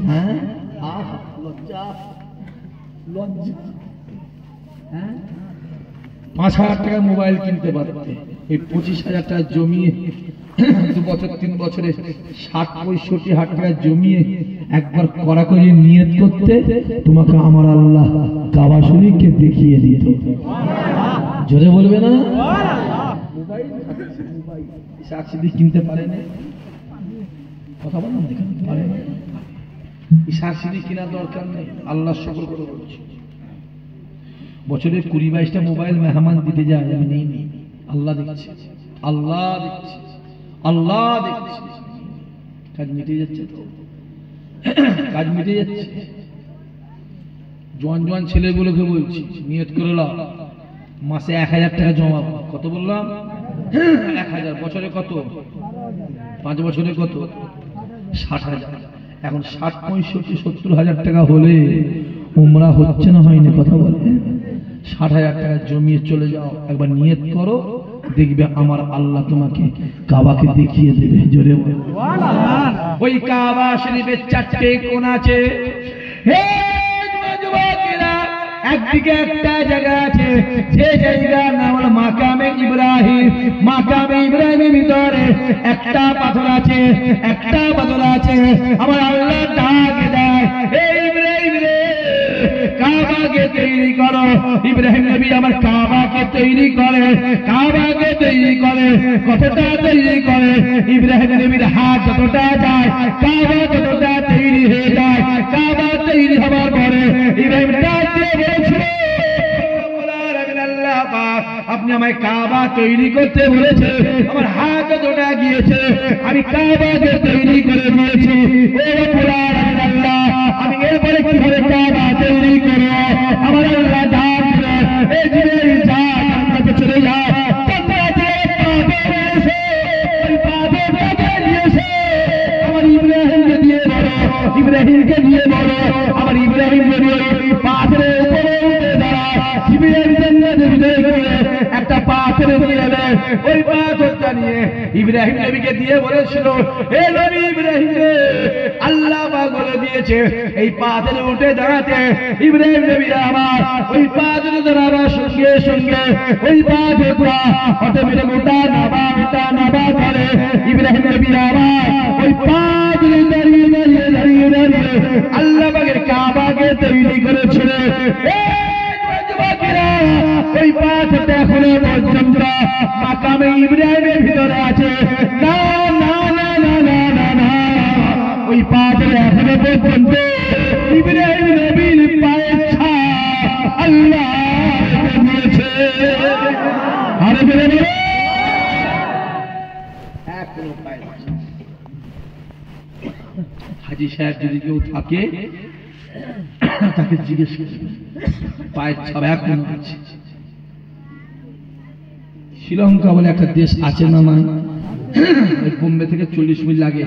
Speaker 1: হ্যাঁ আহা লজ্জা লজ্জা হ্যাঁ 5,000 টাকার মোবাইল কিনতে পারতে এই 25,000 টাকা জমিয়ে 2 বছর 3 বছরে 60-65,000 টাকা জমিয়ে একবার করা করে নিয়ত করতে তোমাকে আমার আল্লাহ কাবা শরীফকে দেখিয়ে দিত জোরে বলবে না মোবাইল সাক্ষী কিনতে পারে না কথা বলেন দেখেন পারে না সাক্ষী কেনার দরকার নেই আল্লাহ শুকর করে বলছি বছরে 20-22টা মোবাইল মেহমান দিতে যায়, আমি নেই। আল্লাহ দেখছে, আল্লাহ দেখছে, আল্লাহ দেখছে। কাজ মিটে যাচ্ছে তো, কাজ মিটে যাচ্ছে। জোয়ান জোয়ান ছেলেগুলোকে বলছি, নিয়ত করে নাও মাসে 1000 টাকা জমাবো। কত বললাম? 1000। বছরে কত? 5 বছরে কত? 60,000। এখন 60, 65, 70,000 টাকা হলে উমরা হচ্ছে না হয়নি? কথা বলে। 60,000 টাকা জমিয়ে চলে যাও, একবার নিয়ত করো, দেখবে আমার আল্লাহ তোমাকে কাবাকে দেখিয়ে দেবে। জোরে বলো। ওই কাবা শরীফের 4টে কোণ আছে। হে যুবকেরা, একদিকে একটা জায়গা আছে, যে জায়গার নাম হলো মাকামে ইব্রাহিম। মাকামে ইব্রাহিমের ভিতরে একটা পাথর আছে, একটা পাথর আছে। আমার আল্লাহ ডাক দেয়, হে ইব্রাহিম রে, কাবাকে তৈরি করো। ইব্রাহিম নবী আমার কাবাকে তৈরি করে, কাবাকে তৈরি করে। কতটা তৈরি করে? ইব্রাহিম নবীর হাত যতটা যায়, কাবা ততটা তৈরি হয়ে যায়। কাবা তৈরি হবার পরে ইব্রাহিম ডাক দিয়ে বলেছিল, আল্লাহ পাক, আপনি আমায় কাবা তৈরি করতে বলেছে, আমার হাত যতটা গিয়েছে আমি কাবাকে তৈরি করে দিয়েছি। ও রব্বুল আলামিন আল্লাহ, আমি এরপরে কিভাবে কাবা তৈরি করব? আমার আল্লাহ ডাক দিলেন, এই জিবরাইল যা, জান্নাতে চলে যা। জান্নাতে পাবে এসে, ওই পাবে পাবে নিয়েছে। আমার ইব্রাহিমকে দিয়ে বলো, ইব্রাহিমকে দিয়ে বলো, আমার ইব্রাহিম নবী ওই পাথরের উপরে উঠে দাঁড়ায়। জিবরাইল জান্নাতের ভিতরে গিয়ে একটা পাথর নিয়ে এলেন। ওই পাথরটা নিয়ে ইব্রাহিম নবীকে দিয়ে বলেছিল, হে নবী ইব্রাহিম রে, আল্লাহ পাক বলে দিয়েছে এই পাথরে উঠে দাঁড়াতে। ইব্রাহিম নবী আমার ওই পাথরে দাঁড়াবার সঙ্গে সঙ্গে ওই পাথরটা অটোমেটিক ওটা নাবা করে। ইব্রাহিম নবী আমার ওই পাথরে দাঁড়িয়ে দাঁড়িয়ে দাঁড়িয়ে দাঁড়িয়ে আল্লাহ পাকের কাবাকে তৈরি করেছিল। ওই পাথরটা এখনো পর্যন্ত মাকামে ইব্রাহিমের ভিতরে আছে। না না না না না না না, ওই পাথর এখনো পর্যন্ত ইব্রাহিম নবীর পায়ের ছাপ আল্লাহ দিয়েছে। আরে বলে এখনো পায়ের ছাপ। হাজী সাহেব যদি কেউ থাকে তাকে জিজ্ঞেস করবে, পায়ের ছাপ এখনো আছে। শ্রীলঙ্কা বলে একটা দেশ আছে না নাই? বোম্বে থেকে 40 মিনিট লাগে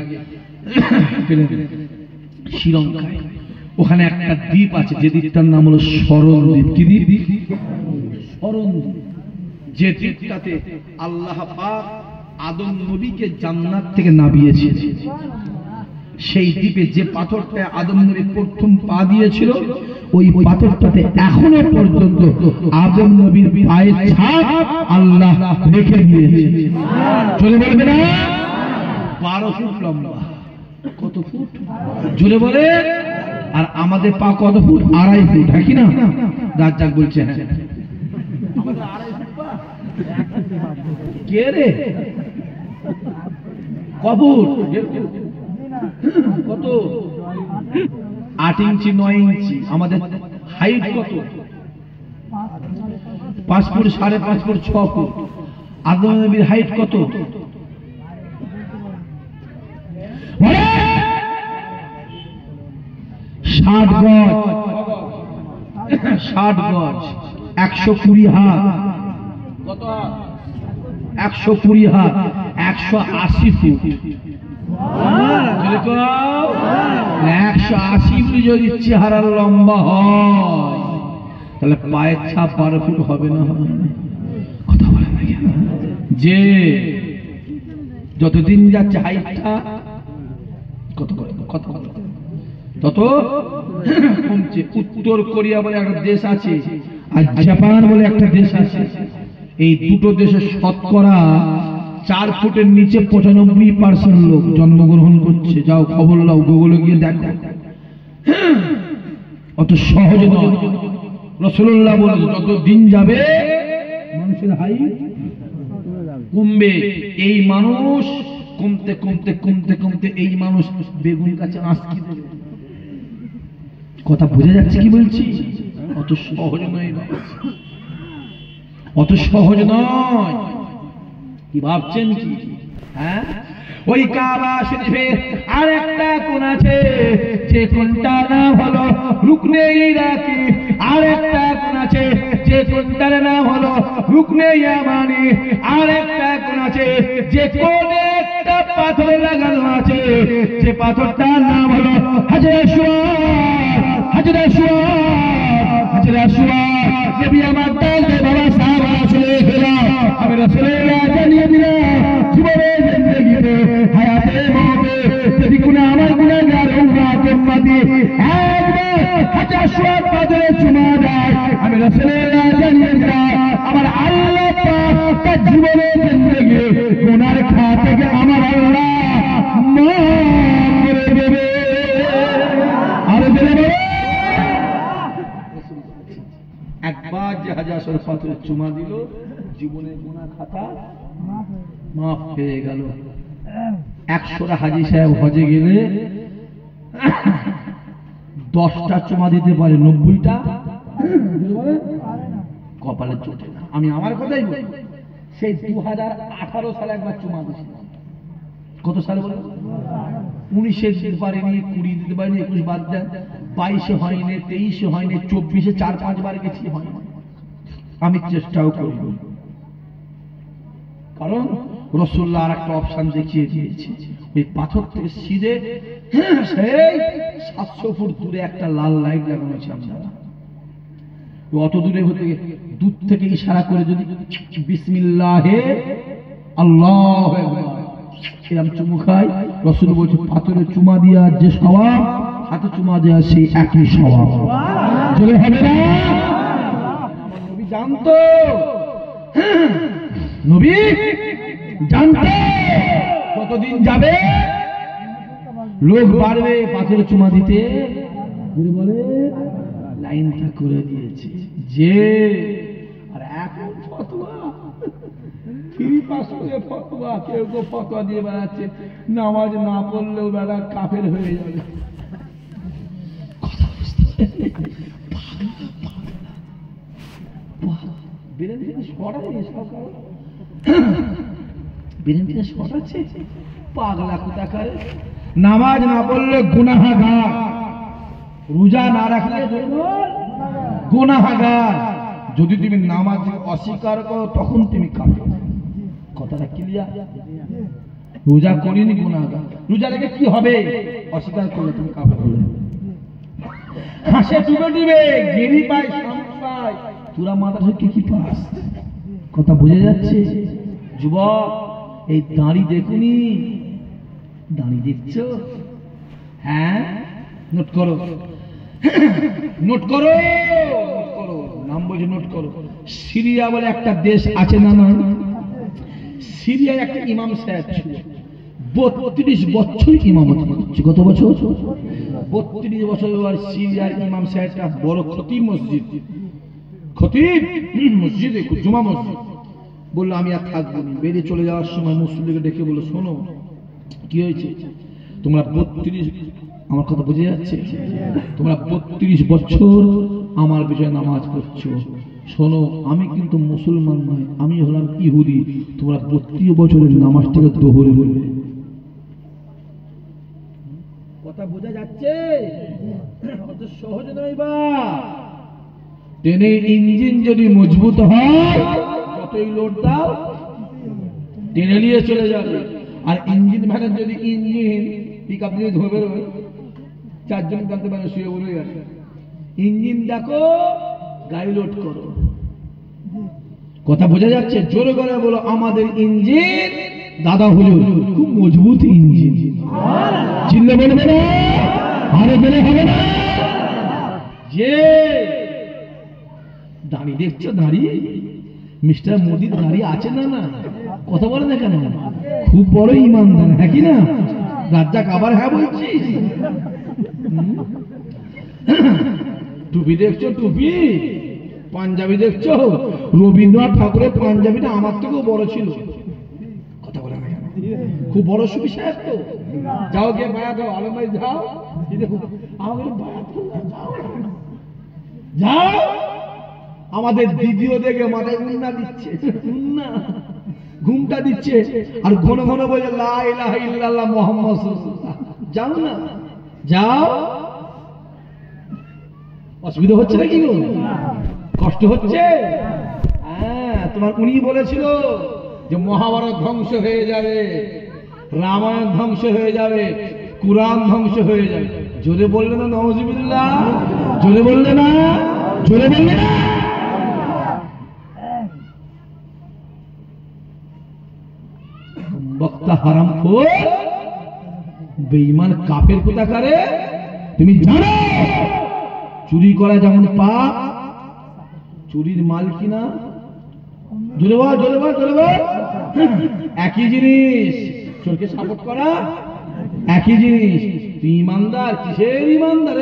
Speaker 1: শ্রীলঙ্কায়। ওখানে একটা দ্বীপ আছে, যে দ্বীপটার নাম হলো স্মরণ দ্বীপ। কি দ্বীপ? স্মরণ দ্বীপ। যে দ্বীপটাতে আল্লাহ পাক আদম নবীকে জান্নাত থেকে নামিয়েছে। সেই দ্বীপে যে পাথরটা আদম নবী প্রথম পা দিয়েছিল, ওই পাথরটাতে এখনো পর্যন্ত আদম নবীর পায়ের ছাপ আল্লাহ রেখে দিয়েছে। চলে বলবে না? 12 ফুট লম্বা। কত ফুট? জোরে বলে। আর আমাদের পা কত ফুট? 2.5 ফুট। হ্যাঁ কি না? রাজ্জাক বলছে হ্যাঁ। আমাদের 2.5 ফুট পা। কে রে? কবুর কত? 8 ইঞ্চি 9 ইঞ্চি। আমাদের হাইট কত? 5 ফুট 5.5 ফুট 6 ফুট। আদম নবীর হাইট কত? 60 গজ। 60 গজ 120 হাত। কত? 120 হাত 180 ফুট। 180 ফুট যদি চেহারার লম্বা হয়, তাহলে পায়ের ছাপ 12 ফুট হবে না? কথা বলে না কেন? যে যতদিন যাচ্ছে হাইটটা কত তত কমছে। উত্তর কোরিয়া বলে একটা দেশ আছে, আর জাপান বলে একটা দেশ আছে। এই দুটো দেশে শতকরা 4 ফুটের নিচে 95% লোক জন্মগ্রহণ করছে। যাও খবর নাও, গুগলে গিয়ে দেখো। অত সহজ নয়। রাসূলুল্লাহ বলেছে যত দিন যাবে মানুষের হাইট কমবে। এই মানুষ কমতে কমতে কমতে কমতে এই মানুষ বেগুন গাছে আঁচকি দেবে। কথা বোঝা যাচ্ছে কি বলছি? অত সহজ নয় বাবাজি, অত সহজ নয়। কি ভাবছেন কি? হ্যাঁ, ওই কাবা শরীফের আর একটা কোণ আছে, যে কোণটা নাম হলো রুকনে ইরাকি। আর একটা কোণ আছে, যে কোণটার নাম হলো রুকনে ইয়ামানি। আর একটা কোণ আছে, যে কোণে একটা পাথর লাগানো আছে, যে পাথরটার নাম হলো হাজরে আসওয়াদ। হাজরে আসওয়াদ, হাজরে আসওয়াদ। নবী আমার ডাক দে বাবা সাহাবা চলে গেলাম, আমি রাসূলুল্লাহ জানিয়ে দিলাম জীবনের জিন্দেগিতে হায়াতে মতে যদি কোনো আমার গুনাহগার উম্মত উম্মতি একবার হাজরে আসওয়াদ পাথরে চুমা দেয়, আমি রাসূলুল্লাহ জানিয়ে দিলাম আমার আল্লাহ পাক তার জীবনের জিন্দেগি গুনার খাতা থেকে আমার আল্লাহ মাফ করে দেবে। আর দেবে একবার যে হাজরে আসওয়াদ পাথরে চুমা দিল, জীবনের গুনাহ খাতা মাফ হয়ে গেল। 100টা হাজী সাহেব হজে গেলে 10টা চুমা দিতে পারে, 90টা কপালে চোটে না। আমি আমার কথাই বলি, সেই 2018 সালে একবার চুমা দিয়েছিলাম। কত সালে বলেন? 19-এ দিতে পারিনি, 20 দিতে পারিনি, 21 বাদ দেন, 22-এ হয়নি, 23-এ হয়নি, 24-এ 4-5 বার গেছি, হয়নি। আমি চেষ্টাও করি, কারণ রাসূলুল্লাহ আর একটা অপশন দেখিয়ে দিয়েছে। ওই পাথর থেকে সিধে সেই 700 ফুট দূরে একটা লাল লাইট লাগানো আছে। আমরা অত দূরে হতে দূর থেকে ইশারা করে যদি বিসমিল্লাহে আল্লাহু আকবার এরকম চুমু খাই, রাসূল বলছে পাথরে চুমা দিয়া যে সওয়াব, হাতে চুমা দেওয়া সেই একই সওয়াব। চলে হবে না? আমার নবী জানতো, নবী জানতো কতদিন যাবে লোক বাড়বে পাথরে চুমা দিতে, বলে লাইনটা করে দিয়েছে যে। আর এখন ফতোয়া, ফ্রি পাস করে ফতোয়া, কেউ কেউ ফতোয়া দিয়ে বেড়াচ্ছে নামাজ না পড়লেও বেড়া কাফের হয়ে যাবে। কথা বুঝতে পাগলা কোথাকার। নামাজ না পড়লে গুনাহগার, রোজা না রাখলে গুনাহগার। যদি তুমি নামাজ অস্বীকার করো তখন তুমি কাফের। কথাটা ক্লিয়ার? রোজা করিনি গুনাহগার, রোজা রেখে কি হবে? অস্বীকার করলে তুমি কাফের হলে। হাসে ডুবে ডুবে গেরি পায়, শামুক পায়, তোরা মাদ্রাসায় কি পাস? কথা বুঝে যাচ্ছে? যুবক, এই দাঁড়ি দেখুনি, দাঁড়ি দেখছো? হ্যাঁ, নোট করো, নোট করো, নোট করো, নাম বলছে নোট করো। সিরিয়া বলে একটা দেশ আছে না? না, সিরিয়ায় একটা ইমাম সাহেব ছিল, 32 বছর ইমামতি করছে। কত বছর? 32 বছর। সিরিয়ার ইমাম সাহেবটা বড় খতিব মসজিদ, খতিব মসজিদে, জুমা মসজিদ। বললো আমি আর থাকবো না, বেরিয়ে চলে যাওয়ার সময় মুসল্লিকে ডেকে বললো শোনো কি হয়েছে, তোমরা 32, আমার কথা বুঝে যাচ্ছে, তোমরা 32 বছর আমার বিষয়ে নামাজ পড়ছো, শোনো আমি কিন্তু মুসলমান নয়, আমি হলাম ইহুদি, তোমরা 32 বছরের নামাজটাকে দোহরে বলবে। কথা বোঝা যাচ্ছে? অত সহজ নয় বা। ট্রেনের ইঞ্জিন যদি মজবুত হয়, যতই লোড দাও টেনে নিয়ে চলে যাবে। আর ইঞ্জিন ভ্যানের যদি ইঞ্জিন পিক আপ দিয়ে ধরে বেরোয়, 4 জন জানতে পারে শুয়ে বলে গেছে। ইঞ্জিন দেখো, গাড়ি লোড করো। কথা বোঝা যাচ্ছে? জোরে করে বলো আমাদের ইঞ্জিন দাদা হুজুর খুব মজবুত ইঞ্জিন। চিল্লে বলবে না, আরে বলে হবে না। যে দাঁড়িয়ে দেখছো, দাঁড়িয়ে মিস্টার মোদির দাঁড়িয়ে আছে না? না, কথা বলে না কেন? খুব বড় ইমানদার, হ্যাঁ কি না? রাজ্জাক আবার হ্যাঁ বলছি। টুপি দেখছো, টুপি, পাঞ্জাবি দেখছো, রবীন্দ্রনাথ ঠাকুরের পাঞ্জাবিটা আমার থেকেও বড় ছিল। কথা বলে না কেন? খুব বড় সুফি সাহেব তো। যাও গিয়ে বায়াত হও, আলম ভাই যাও, যাও। আমাদের দিদিও দেখে মাথায় উন্না দিচ্ছে, উন্না ঘুমটা দিচ্ছে, আর ঘন ঘন বলে লা ইলাহা ইল্লাল্লাহ মুহাম্মাদুর রাসূলুল্লাহ। যাও না, যাও। অসুবিধা হচ্ছে নাকি গো? কষ্ট হচ্ছে? হ্যাঁ, তোমার উনি বলেছিল যে মহাভারত ধ্বংস হয়ে যাবে, রামায়ণ ধ্বংস হয়ে যাবে, কুরআন ধ্বংস হয়ে যাবে। জোরে বললে না নাউযুবিল্লাহ, জোরে বললে না, জোরে বললে না। বক্তা হারামখোর বেঈমান কাফের কোথাকারে, তুমি জানো চুরি করা যেমন পাপ, চুরির মাল কিনা, জোরে বল, জোরে বল, জোরে বল, একই জিনিস। চোরকে সাপোর্ট করা একই জিনিস। তুই ইমানদার, কিসের ইমানদার?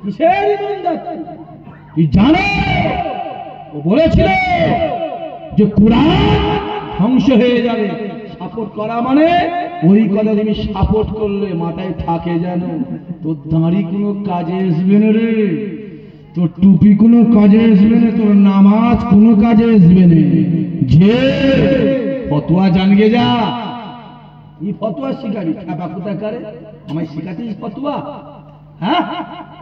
Speaker 1: কিসের ইমানদার? তুই জানো ও বলেছিল যে কুরআন ধ্বংস হয়ে যাবে। সাপোর্ট করা মানে ওই কথা তুমি সাপোর্ট করলে মাথায় থাকে জানো, তোর দাঁড়ি কোনো কাজে আসবে না রে, তোর টুপি কোনো কাজে আসবে না, তোর নামাজ কোনো কাজে আসবে না। যে ফতোয়া জানগে যা, এই ফতোয়া শিখাবি, খাপা কোথায় করে আমায় শিখাতিস ফতোয়া? হ্যাঁ,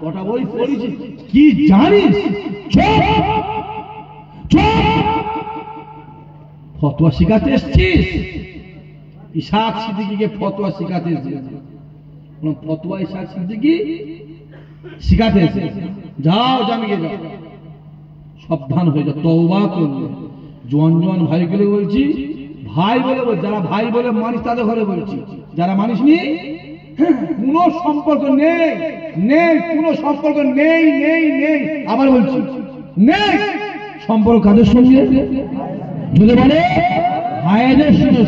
Speaker 1: কটা বই পড়েছি, কি জানিস? ফতোয়া শিখাতে এসছিস? ইসাক সিদ্দিকীকে ফতোয়া শিখাতে এসেছিস? ফতোয়া ইসাক সিদ্দিকী শিখাতে এসে যাও, জানিয়ে যাও, সাবধান হয়ে যাও, তওবা করবে। জোয়ান জোয়ান ভাইগুলো বলছি, ভাই বলে বল, যারা ভাই বলে মানিস তাদের ঘরে বলছি, যারা মানিসনি কোনো সম্পর্ক নেই, নেই কোনো সম্পর্ক নেই, নেই নেই, আবার বলছি নেই সম্পর্ক। কাদের সঙ্গে? যদি বলে ভাইদের সঙ্গে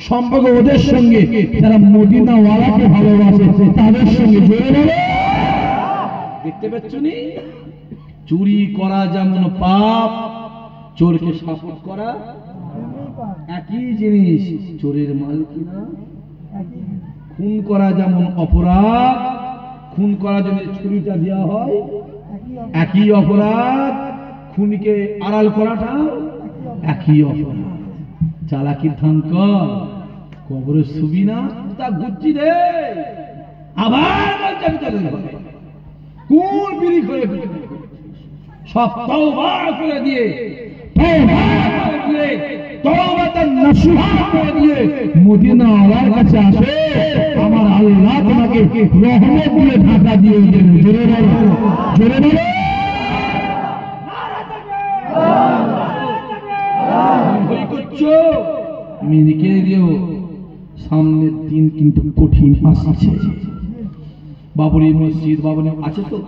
Speaker 1: সম্পর্ক, ওদের সঙ্গে যারা মদিনা ওয়ালাকে ভালোবাসে তাদের সঙ্গে। জোরে বলে, দেখতে পাচ্ছ নি? চুরি করা যেমন পাপ, চোরকে সাপোর্ট করা একই জিনিস। চোরের মাল কিনা, খুন করা যেমন অপরাধ, খুন করার জন্য ছুরিটা দেওয়া হয় একই অপরাধ, খুনিকে আড়াল করাটা একই অপরাধ। চালাকির ধান কর, কবরে শুবি না, তা গুচ্ছি রে, আবার কোন বিড়ি করে সব তওবা করে দিয়ে, তওবা করে দিয়ে, তওবাতান নাসুহা করে দিয়ে মদিনা ওয়ালার কাছে আসে, আমার আল্লাহ তোমাকে রহমত দিয়ে ঢাকা দিয়ে দেবে। জোরে বলো, জোরে বলো। ভয় করছো? আমি লিখে দিও, সামনের দিন কিন্তু কঠিন আসছে। বাবরি মসজিদ, বাবরি আছে তো,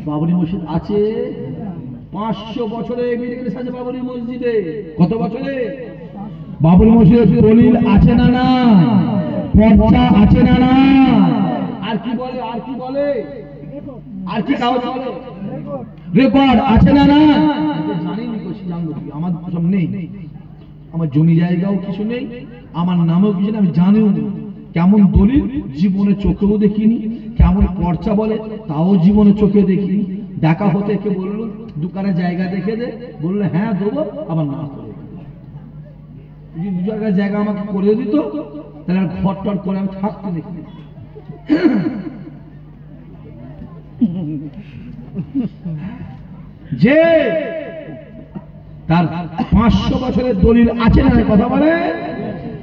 Speaker 1: বাবরি মসজিদ আছে 500 বছরে এমএলএ আছে বাবরি মসজিদে। কত বছরে? বাবরি মসজিদের দলিল আছে না না, পর্চা আছে না না, আর কি বলে, আর কি বলে, আর কি কাগজ বলে, রেকর্ড আছে না না? জানিনি কিছু, জানবো কি? আমার সব নেই, আমার জমি জায়গাও কিছু নেই, আমার নামও কিছু নেই, আমি জানিও না। কেমন দলিল জীবনে চোখেও দেখিনি, কেমন পর্চা বলে তাও জীবনে চোখে দেখিনি। দেখা হতে কে বললো দোকানে জায়গা দেখে দে, বললো হ্যাঁ দেবো, আবার না করে। যদি দু জায়গায় জায়গা আমাকে করে দিত তাহলে আর ঘর টর করে আমি থাকতে দেখি। যে তার 500 বছরের দলিল আছে না, কথা বলে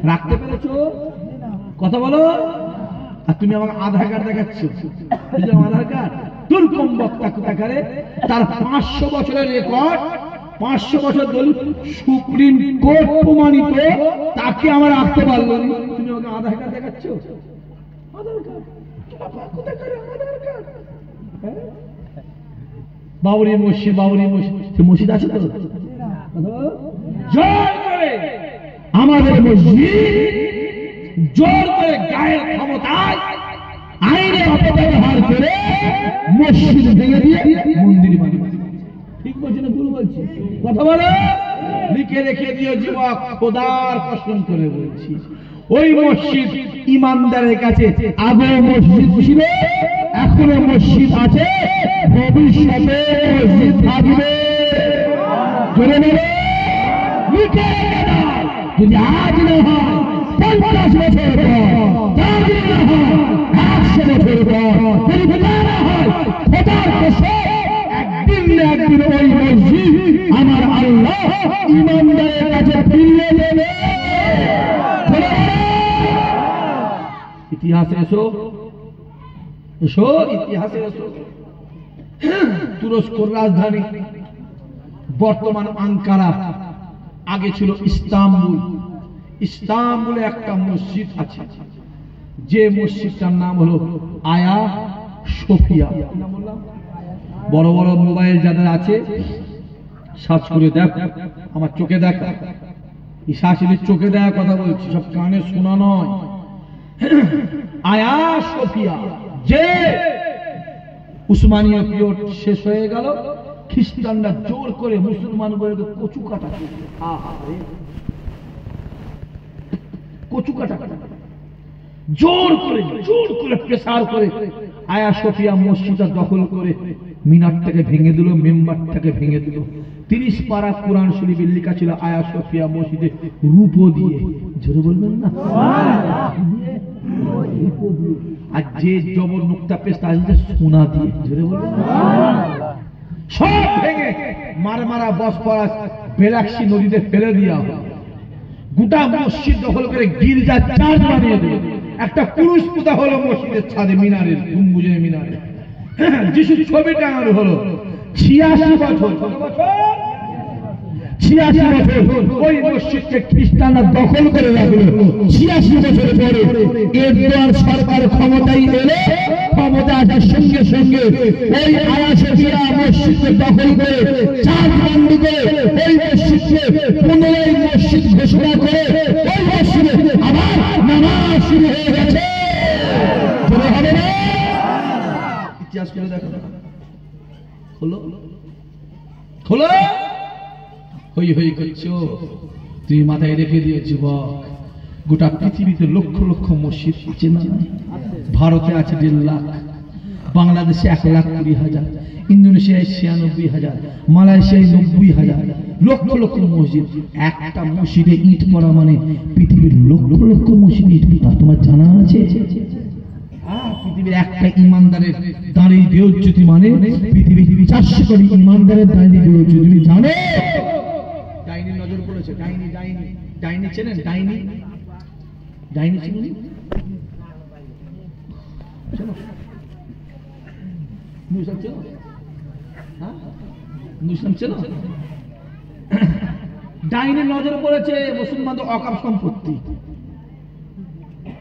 Speaker 1: রাখতে পেরেছো? কথা বলো। আর তুমি আমাকে আধার কার্ড দেখাচ্ছ, আধার কার্ড তোর কম বক্তা কোথাকারে, তার 500 বছরের রেকর্ড, 500 বছর দলিল সুপ্রিম কোর্ট প্রমাণিত, তাকে আমার রাখতে পারলো না। তুমি আমাকে আধার কার্ড দেখাচ্ছ? আধার কার্ড কোথাকারে? আধার কার্ড। বাবরি মসজিদ, বাবরি মসজিদ, মসজিদ আছে তো? জোর করে আমাদের মসজিদ, জোর করে গায়ের ক্ষমতায় আইনের অপব্যবহার করে মসজিদ ভেঙে দিয়ে মন্দির বানিয়ে। ঠিক বলছি না ভুল বলছি? কথা বলো। লিখে রেখে দিও যুবক, খোদার কসম করে বলছি, ওই মসজিদ ইমানদারের কাছে আগে মসজিদ ছিল, এখনো মসজিদ আছে, ভবিষ্যতে মসজিদ থাকবে। জোরে বলো, লিখে দাও। যদি আজ না হয় 50 বছর পর, আজ না হয় 100 বছর পর, যদি খোদা না হয় খোদার কসম, একদিন না একদিন ওই মসজিদ আমার আল্লাহ ইমানদারের কাছে ফিরিয়ে দেবে। ইতিহাসে এসো, এসো ইতিহাসে এসো। তুরস্কর রাজধানী বর্তমান আঙ্কারা, আগে ছিল ইস্তাম্বুল। ইস্তাম্বুলে একটা মসজিদ আছে, যে মসজিদটার নাম হলো আয়া সোফিয়া। বড় বড় মোবাইল যাদের আছে সার্চ করে দেখ, আমার চোখে দেখ, ইসাশিনীর চোখে দেখ কথা বলছি, সব কানে শোনা নয়। আয়া সোফিয়া, যে উসমানীয় পিরিয়ড শেষ হয়ে গেল, খ্রিস্টানরা জোর করে মুসলমানগুলোকে কচু কাটা, কচু কাটা জোর করে প্রেসার করে আয়া সোফিয়া মসজিদটা দখল করে মিনারটাকে ভেঙে দিল, মেম্বারটাকে ভেঙে দিল। 30 পারা কোরআন শরীফে লেখা ছিল আয়া সোফিয়া মসজিদে রূপো দিয়ে। জোরে বলবেন না? আর যে জবর নুক্তা পেস্ট আছে সোনা দিয়ে। জোরে বলবেন? সব ভেঙে মারমারা বসফরাস বেলাক্সি নদীতে ফেলে দেওয়া হবে। গোটা মসজিদ দখল করে গির্জা চার্চ বানিয়ে দেবে। একটা পুরুষ পূজা হলো মসজিদের ছাদে, মিনারের গম্বুজের মিনারে যিশুর ছবি টাঙানো হলো। 86 বছর, 86 বছর ওই মসজিদকে খ্রিস্টানরা দখল করে রাখলো। 86 বছর পরে এরদোয়ান সরকার ক্ষমতায় এলে, ক্ষমতা আসার সঙ্গে সঙ্গে ওই আয়া সোফিয়া মসজিদকে দখল করে চার্চ বন্ধ করে ওই মসজিদকে পুনরায় মসজিদ ঘোষণা করে ওই মসজিদে আবার নামাজ শুরু হয়ে গেছে। হবে না? ইতিহাস করে দেখো, খোলো খোলো, হই হই করছো। তুই মাথায় রেখে দিও যুবক, গোটা পৃথিবীতে লক্ষ লক্ষ মসজিদ আছে না? ভারতে আছে 1.5 লাখ, বাংলাদেশে 1,20,000, ইন্দোনেশিয়ায় 96,000, মালয়েশিয়ায় 90,000, লক্ষ লক্ষ মসজিদ। একটা মসজিদে ইট পড়া মানে পৃথিবীর লক্ষ লক্ষ মসজিদ ইট পড়া, তোমার জানা আছে? পৃথিবীর একটা ইমানদারের দাঁড়িয়ে দেহজ্যোতি মানে পৃথিবীর 400 কোটি ইমানদারের দাঁড়িয়ে দেহজ্যোতি। তুমি জানো? ডাইনি নজর পড়েছে, ডাইনি ডাইনি ডাইনি চেনেন? ডাইনি ডাইনি চেনেন? ডাইনি নজর পড়েছে মুসলমানদের অকাপ সম্পত্তি,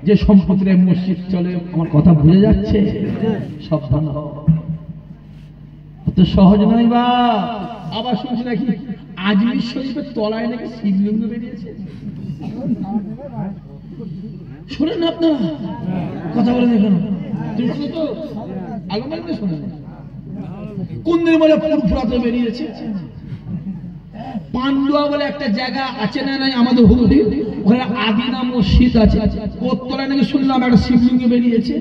Speaker 1: যে সম্পত্তির মসজিদ চলে। আমার কথা বুঝে যাচ্ছে? সাবধান হও, অত সহজ নয়। বা আবার শুনছি নাকি আজমির শরীফের তলায় নাকি শিবলিঙ্গ বেরিয়েছে। শোনেন না আপনারা? কথা বলে দেখেন, তুমি শোনো তো? আলমারিতে শোনেন? কোন দিন বলে ফুরফুরাতে বেরিয়েছে। পান্ডুয়া বলে একটা জায়গা আছে না নাই আমাদের হুগলি, ওখানে আদিনা মসজিদ আছে, কোত্তলায় নাকি শুনলাম একটা শিবলিঙ্গ বেরিয়েছে।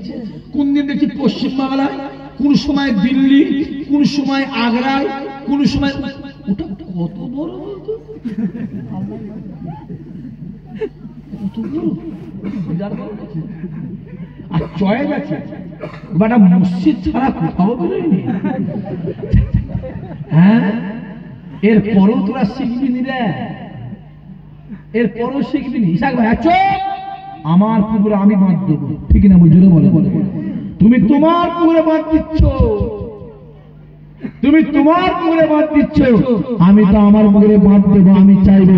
Speaker 1: কোন দিন দেখছি পশ্চিমবাংলায়, কোন সময় দিল্লি, কোন সময় আগ্রায়, কোন সময়। ওটা কত বড় বলতো, কত বড়। আর চয়েস আছে, বাট মসজিদ ছাড়া কোথাও বেরোয়নি। হ্যাঁ, এরপরও তোরা শিখবি নি রে, এরপরও শিখবি নি। ইসাক ভাই আছো, আমার পুকুরে আমি বাঁধ দেবো, ঠিক না? বুঝলো? বলে তুমি তোমার পুকুরে বাঁধ দিচ্ছ, তুমি তোমার পুকুরে বাঁধ দিচ্ছ, আমি তো আমার পুকুরে বাঁধ দেবো। আমি চাইবো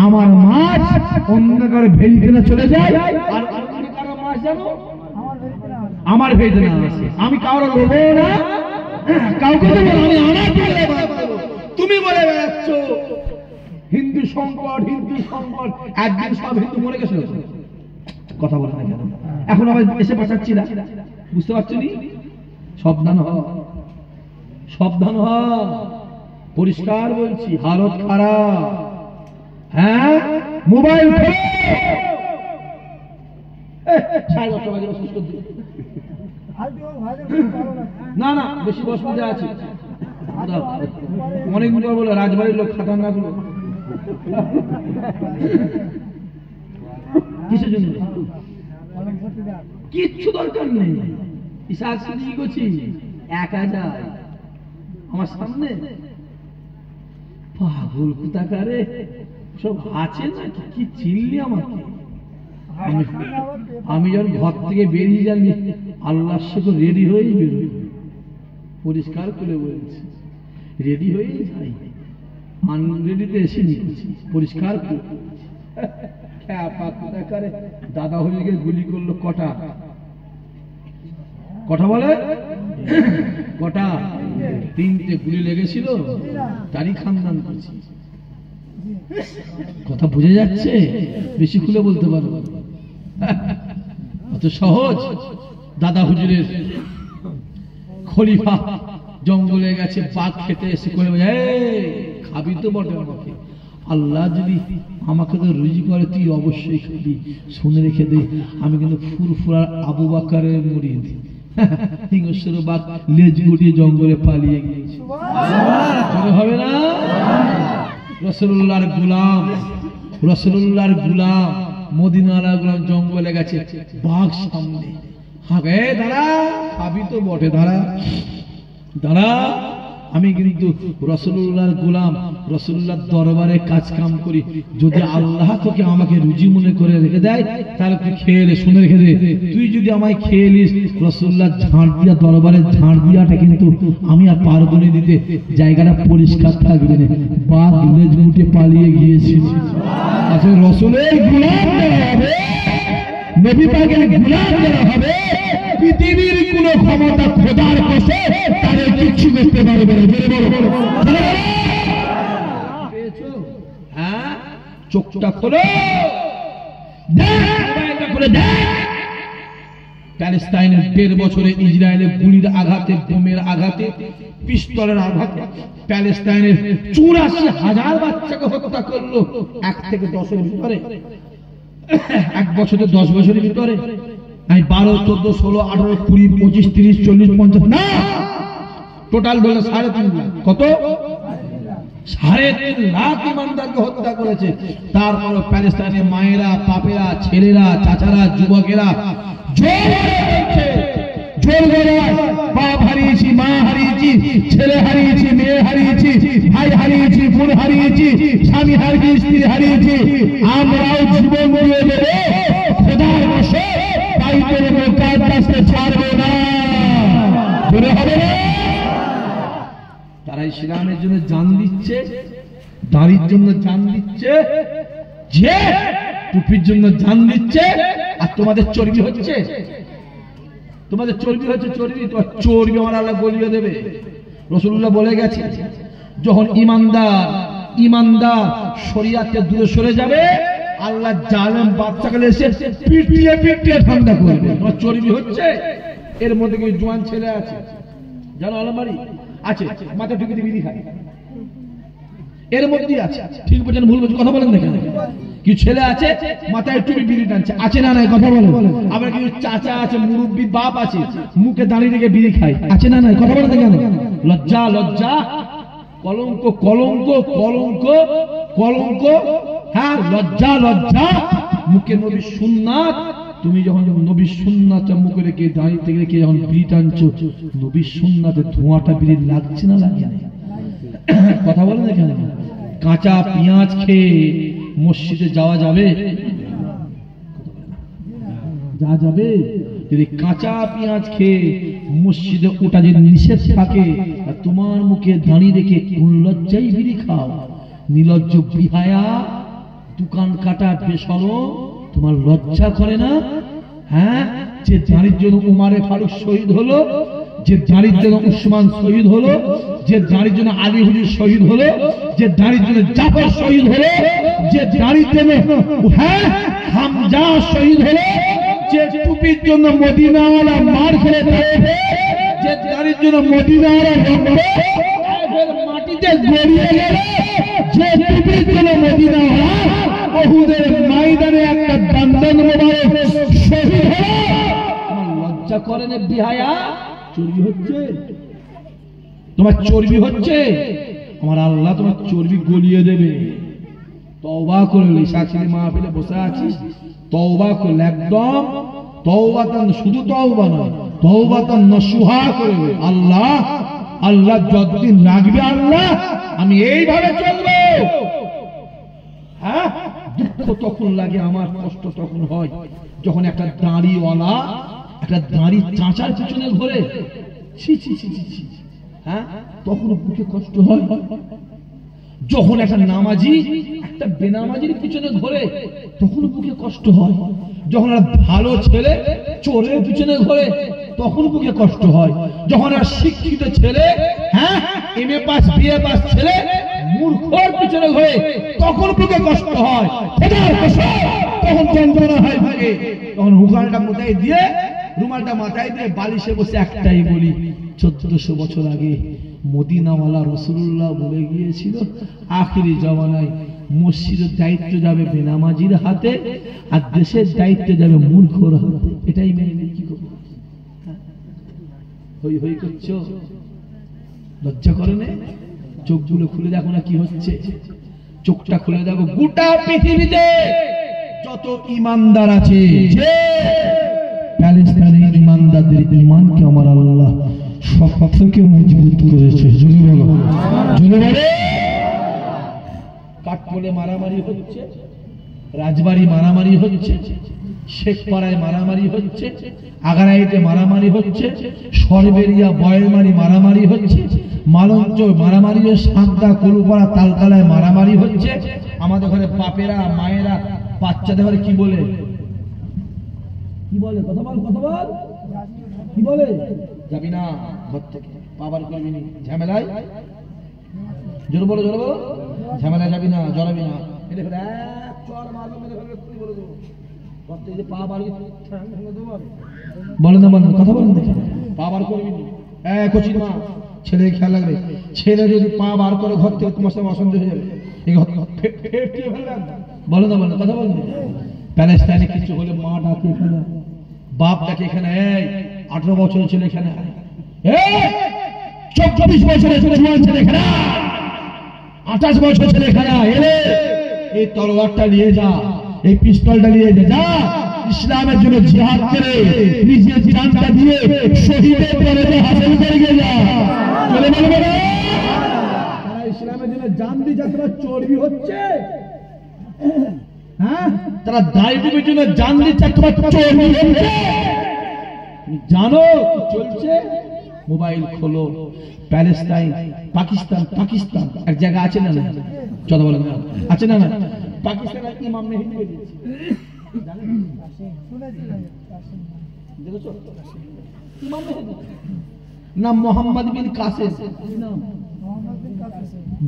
Speaker 1: আমার মাছ অন্য কারো ভেলিতে না চলে যায়, আর অন্য কারো মাছ জানো আমার ভেলিতে না আসে। আমি কারো লোভো না, কাউকে দেবো, আমি আমার পুকুরে বাঁধ দেবো। তুমি বলে বেড়াচ্ছ হিন্দু সংকট, হিন্দু সংকট। একদিন সব হিন্দু মরে গেছে, কথা বলে না কেন? এখন আবার এসে বাঁচাচ্ছি না, বুঝতে পারছি নি? সাবধান হ, সাবধান হ, পরিষ্কার বলছি, হালত খারাপ। হ্যাঁ, মোবাইল 10:30 বাজে শেষ করে দিই। না না বেশি বয়স মধ্যে আছে অনেকদিন পর বলে রাজবাড়ির লোক খাটান না গুলো কিসের জন্য কিচ্ছু দরকার নেই ইসাক সাজি করছি 1000 আমার সামনে পাগল কোথাকারে সব আছে না কি চিনলি আমাকে আমি যখন ঘর থেকে বেরিয়ে যাবি আল্লাহর সাথে রেডি হয়েই বেরোই পরিষ্কার করে বলছি রেডি হয়েই যাই আনরেডিতে এসে নিচ্ছি পরিষ্কার করে দাদা হয়ে গিয়ে গুলি করলো কটা কথা বলে কটা 3টে গুলি লেগেছিল তারই খানদান করছি কথা বুঝে যাচ্ছে বেশি খুলে বলতে পারবো অত সহজ দাদা হুজুরের খলিফা জঙ্গলে গেছে বাঘ খেতে এসে করে খাবি তো বটে আমাকে আল্লাহ যদি আমাকে তো রুজি করে তুই অবশ্যই খাবি শুনে রেখে দে আমি কিন্তু ফুরফুরার আবু বকরের মুরিদ হিংস্র বাঘ লেজ গুটিয়ে জঙ্গলে পালিয়ে গিয়েছে হবে না রাসূলুল্লাহর গোলাম মদিনার গোলাম জঙ্গলে গেছে বাঘ সামনে হাগে দাঁড়া খাবি তো বটে দাঁড়া আমি কিন্তু রাসূলুল্লাহর গোলাম রাসূলুল্লাহর দরবারে কাজ কাম করি যদি আল্লাহ তোকে আমাকে রুজি মনে করে রেখে দেয় তাহলে তুই খেয়ে নে শুনে রেখে দে তুই যদি আমায় খেয়ে নিস রাসূলুল্লাহ ঝাড় দিয়া দরবারে ঝাড় দিয়াটা কিন্তু আমি আর পারবো না দিতে জায়গাটা পরিষ্কার থাকবে না বাঘ লেজ গুটে পালিয়ে গিয়েছিল আচ্ছা রাসূলের গোলাম হবে নবী পাকের গোলাম যারা হবে পৃথিবীর কোন ক্ষমতা খোদার বসে তাদের কিচ্ছু করতে পারবে না হ্যাঁ চোখটা খোলো প্যালেস্টাইনের 1.5 বছরে ইসরায়েলের গুলির আঘাতে বোমের আঘাতে পিস্তলের আঘাতে প্যালেস্টাইনের 84,000 বাচ্চাকে হত্যা করলো 1 থেকে 10 এর ভিতরে 1 বছরে 10 বছরের ভিতরে আমি 12, 14, 16, 18, 20, 25, 30, 40, 50 না টোটাল বলে 3.5 লাখ কত 3.5 লাখ ইমানদারকে হত্যা করেছে তারপর প্যালেস্টাইনের মায়েরা বাপেরা ছেলেরা চাচারা যুবকেরা জোর করে বাপ হারিয়েছি মা হারিয়েছি ছেলে হারিয়েছি মেয়ে হারিয়েছি ভাই হারিয়েছি বোন হারিয়েছি স্বামী হারিয়েছি স্ত্রী হারিয়েছি আমরাও জীবন দিয়ে দেবো খোদার বসে বাইতের মুকাদ্দাসকে ছাড়বো না জোরে হবে না তারা ইসলামের জন্য জান দিচ্ছে দাড়ির জন্য জান দিচ্ছে যে টুপির জন্য জান দিচ্ছে আর তোমাদের চর্বি হচ্ছে চর্বি আমার আল্লাহ গলিয়ে দেবে রাসূলুল্লাহ বলে গেছে যখন ইমানদার শরিয়াতে দূরে সরে যাবে আল্লাহ জালেম বাচ্চাকে এসে পিটিয়ে ঠান্ডা করবে তোমার চর্বি হচ্ছে এর মধ্যে কিছু জোয়ান ছেলে আছে জানো আলমারি আছে মাথা ঢুকে বিড়ি খায় এর মধ্যে আছে ঠিক বলেন ভুল বলছেন কথা বলেন দেখেন কি ছেলে আছে মাথায় টুপি বিড়ি টানছে আছে না নাই কথা বলেন আবার কিছু চাচা আছে মুরব্বি বাপ আছে মুখে দাঁড়িয়ে রেখে বিড়ি খায় আছে না নাই কথা বলেন দেখেন লজ্জা কলঙ্ক কলঙ্ক কলঙ্ক কলঙ্ক হ্যাঁ লজ্জা মুখে নবীর সুন্নাত তুমি যখন নবীর সুন্নাতটা মুখে রেখে দাঁড়িয়ে থেকে রেখে যখন বিড়ি টানছো নবীর সুন্নাতে ধোঁয়াটা বিড়ি লাগছে না লাগে না কথা বলেন এখানে কাঁচা পেঁয়াজ খেয়ে মসজিদে যাওয়া যাবে যদি কাঁচা পেঁয়াজ খেয়ে মসজিদে ওটা যদি নিষেধ থাকে আর তোমার মুখে দাঁড়িয়ে রেখে কোন লজ্জায় বিড়ি খাও নির্লজ্জ বিহায়া দোকান কাটা বেসরম তোমার লজ্জা করে না হ্যাঁ যে দাঁড়ির জন্য উমারে ফারুক শহীদ হলো যে দাঁড়ির জন্য উসমান শহীদ হলো যে দাঁড়ির জন্য আলী হুজুর শহীদ হলো যে দাঁড়ির জন্য জাফর শহীদ হলো যে দাঁড়ির জন্য হ্যাঁ হামজা শহীদ হলো যে টুপির জন্য মদিনাওয়ালা মার খেলে যে দাঁড়ির জন্য মদিনাওয়ালা মাটিতে গড়িয়ে গেল যে টুপির জন্য মদিনাওয়ালা ওহুদের ময়দানে একটা দন্দন মোবারক শহীদ হলো, আমার লজ্জা করে না বিহায়া? চর্বি হচ্ছে তোমার, চর্বি হচ্ছে, আমার আল্লাহ তোমার চর্বি গলিয়ে দেবে। তওবা করলে, সাক্ষী মাহফিলে বসে আছিস, তওবা করলে একদম তওবাতান, শুধু তওবা নয়, তওবাতান নসুহা করবে। আল্লাহ আল্লাহ যতদিন রাখবে আল্লাহ আমি এইভাবে চলবো। হ্যাঁ, দুঃখ তখন লাগে আমার, কষ্ট তখন হয় যখন একটা দাঁড়িওয়ালা একটা দাঁড়ি চাঁচার পিছনে ঘোরে, ছি ছি ছি ছি, হ্যাঁ তখন বুকে কষ্ট হয়। যখন একটা নামাজি একটা বেনামাজির পিছনে ঘোরে তখন বুকে কষ্ট হয়। যখন একটা ভালো ছেলে চোরের পিছনে ঘোরে তখন বুকে কষ্ট হয়। যখন একটা শিক্ষিত ছেলে, হ্যাঁ এমএ পাস বিএ পাস ছেলে মূর্খর পিছনে ঘোরে তখন বুকে কষ্ট হয়, তখন যন্ত্রণা হয় ভাগে। তখন হুকালটা মাথায় দিয়ে, রুমালটা মাথায় দিয়ে বালিশে বসে একটাই বলি, 1400 বছর আগে মদিনাওয়ালা রাসূলুল্লাহ বলে গিয়েছিল, আখিরি জামানায় মসজিদের দায়িত্ব যাবে বেনামাজির হাতে আর দেশের দায়িত্ব যাবে মূর্খর হাতে। এটাই মেনে নিয়ে কি করবো? হই হই করছো, লজ্জা করে না? চোখগুলো খুলে দেখো না কি হচ্ছে, চোখটা খুলে দেখো। গোটা পৃথিবীতে যত ইমানদার আছে, যে প্যালেস্টাইনের ইমানদারদের ঈমানকে আমার আল্লাহ সব থেকে মজবুত করেছে। জোরে বলো, জোরে বলো। কাঠপোলে মারামারি হচ্ছে, রাজবাড়ি মারামারি হচ্ছে, শেখপাড়ায় মারামারি হচ্ছে, আগারাইতে মারামারি হচ্ছে, সরবেরিয়া বয়েলমারি মারামারি হচ্ছে, মালঞ্চ মারামারি, সাঁকদা কলুপাড়া তালতলায় মারামারি হচ্ছে। আমাদের ঘরে বাপেরা মায়েরা বাচ্চাদের ঘরে কি বলে, কি বলে, কথা বল, কথা বল, কি বলে? যাবি না ঘর থেকে, পাবার করবি না, ঝামেলায়, জোরে বলো, জোরে বলো, ঝামেলায় যাবি না, জড়াবি না। এটা এক চর মারবে, মেরে ফেলবে, তুমি বলে দেবো ঘর থেকে, পা বার বলে না, বলেন কথা বলেন, দেখে পা বার করবি না। কচি মা, ছেলে খেয়াল লাগবে, ছেলে যদি পা বার করে ঘর থেকে তোমার সাথে অসন্ধ হয়ে যাবে, বলে না, বলেন কথা বলেন। প্যালেস্টাইনে কিছু হলে মা ডাকে এখানে, বাপ ডাকে এখানে, এই 18 বছরের ছেলে এখানে, 24 বছরের জোয়ান ছেলে এখানে, 28 বছরের ছেলে এখানে, এলে এই তলোয়ারটা নিয়ে যা, এই পিস্তলটা নিয়ে যা, ইসলামের জন্য জিহাদ করে নিজের জানটা দিয়ে শহীদের দরজা হাসিল করে যা। চলে বলবে না, তারা ইসলামের জন্য জান দিয়ে যাচ্ছে, চর্বি হচ্ছে, হ্যাঁ তারা দায়িত্বের জন্য জান দিচ্ছে, তোমার চর্বি হচ্ছে। তুমি জানো কি চলছে? মোবাইল খোলো, প্যালেস্টাইন, পাকিস্তান, পাকিস্তান এক জায়গা আছে না, কথা বলেন না, আছে না? না পাকিস্তানের ইমাম মেহেদী বেরিয়েছে, নাম মোহাম্মদ বিন কাসেম,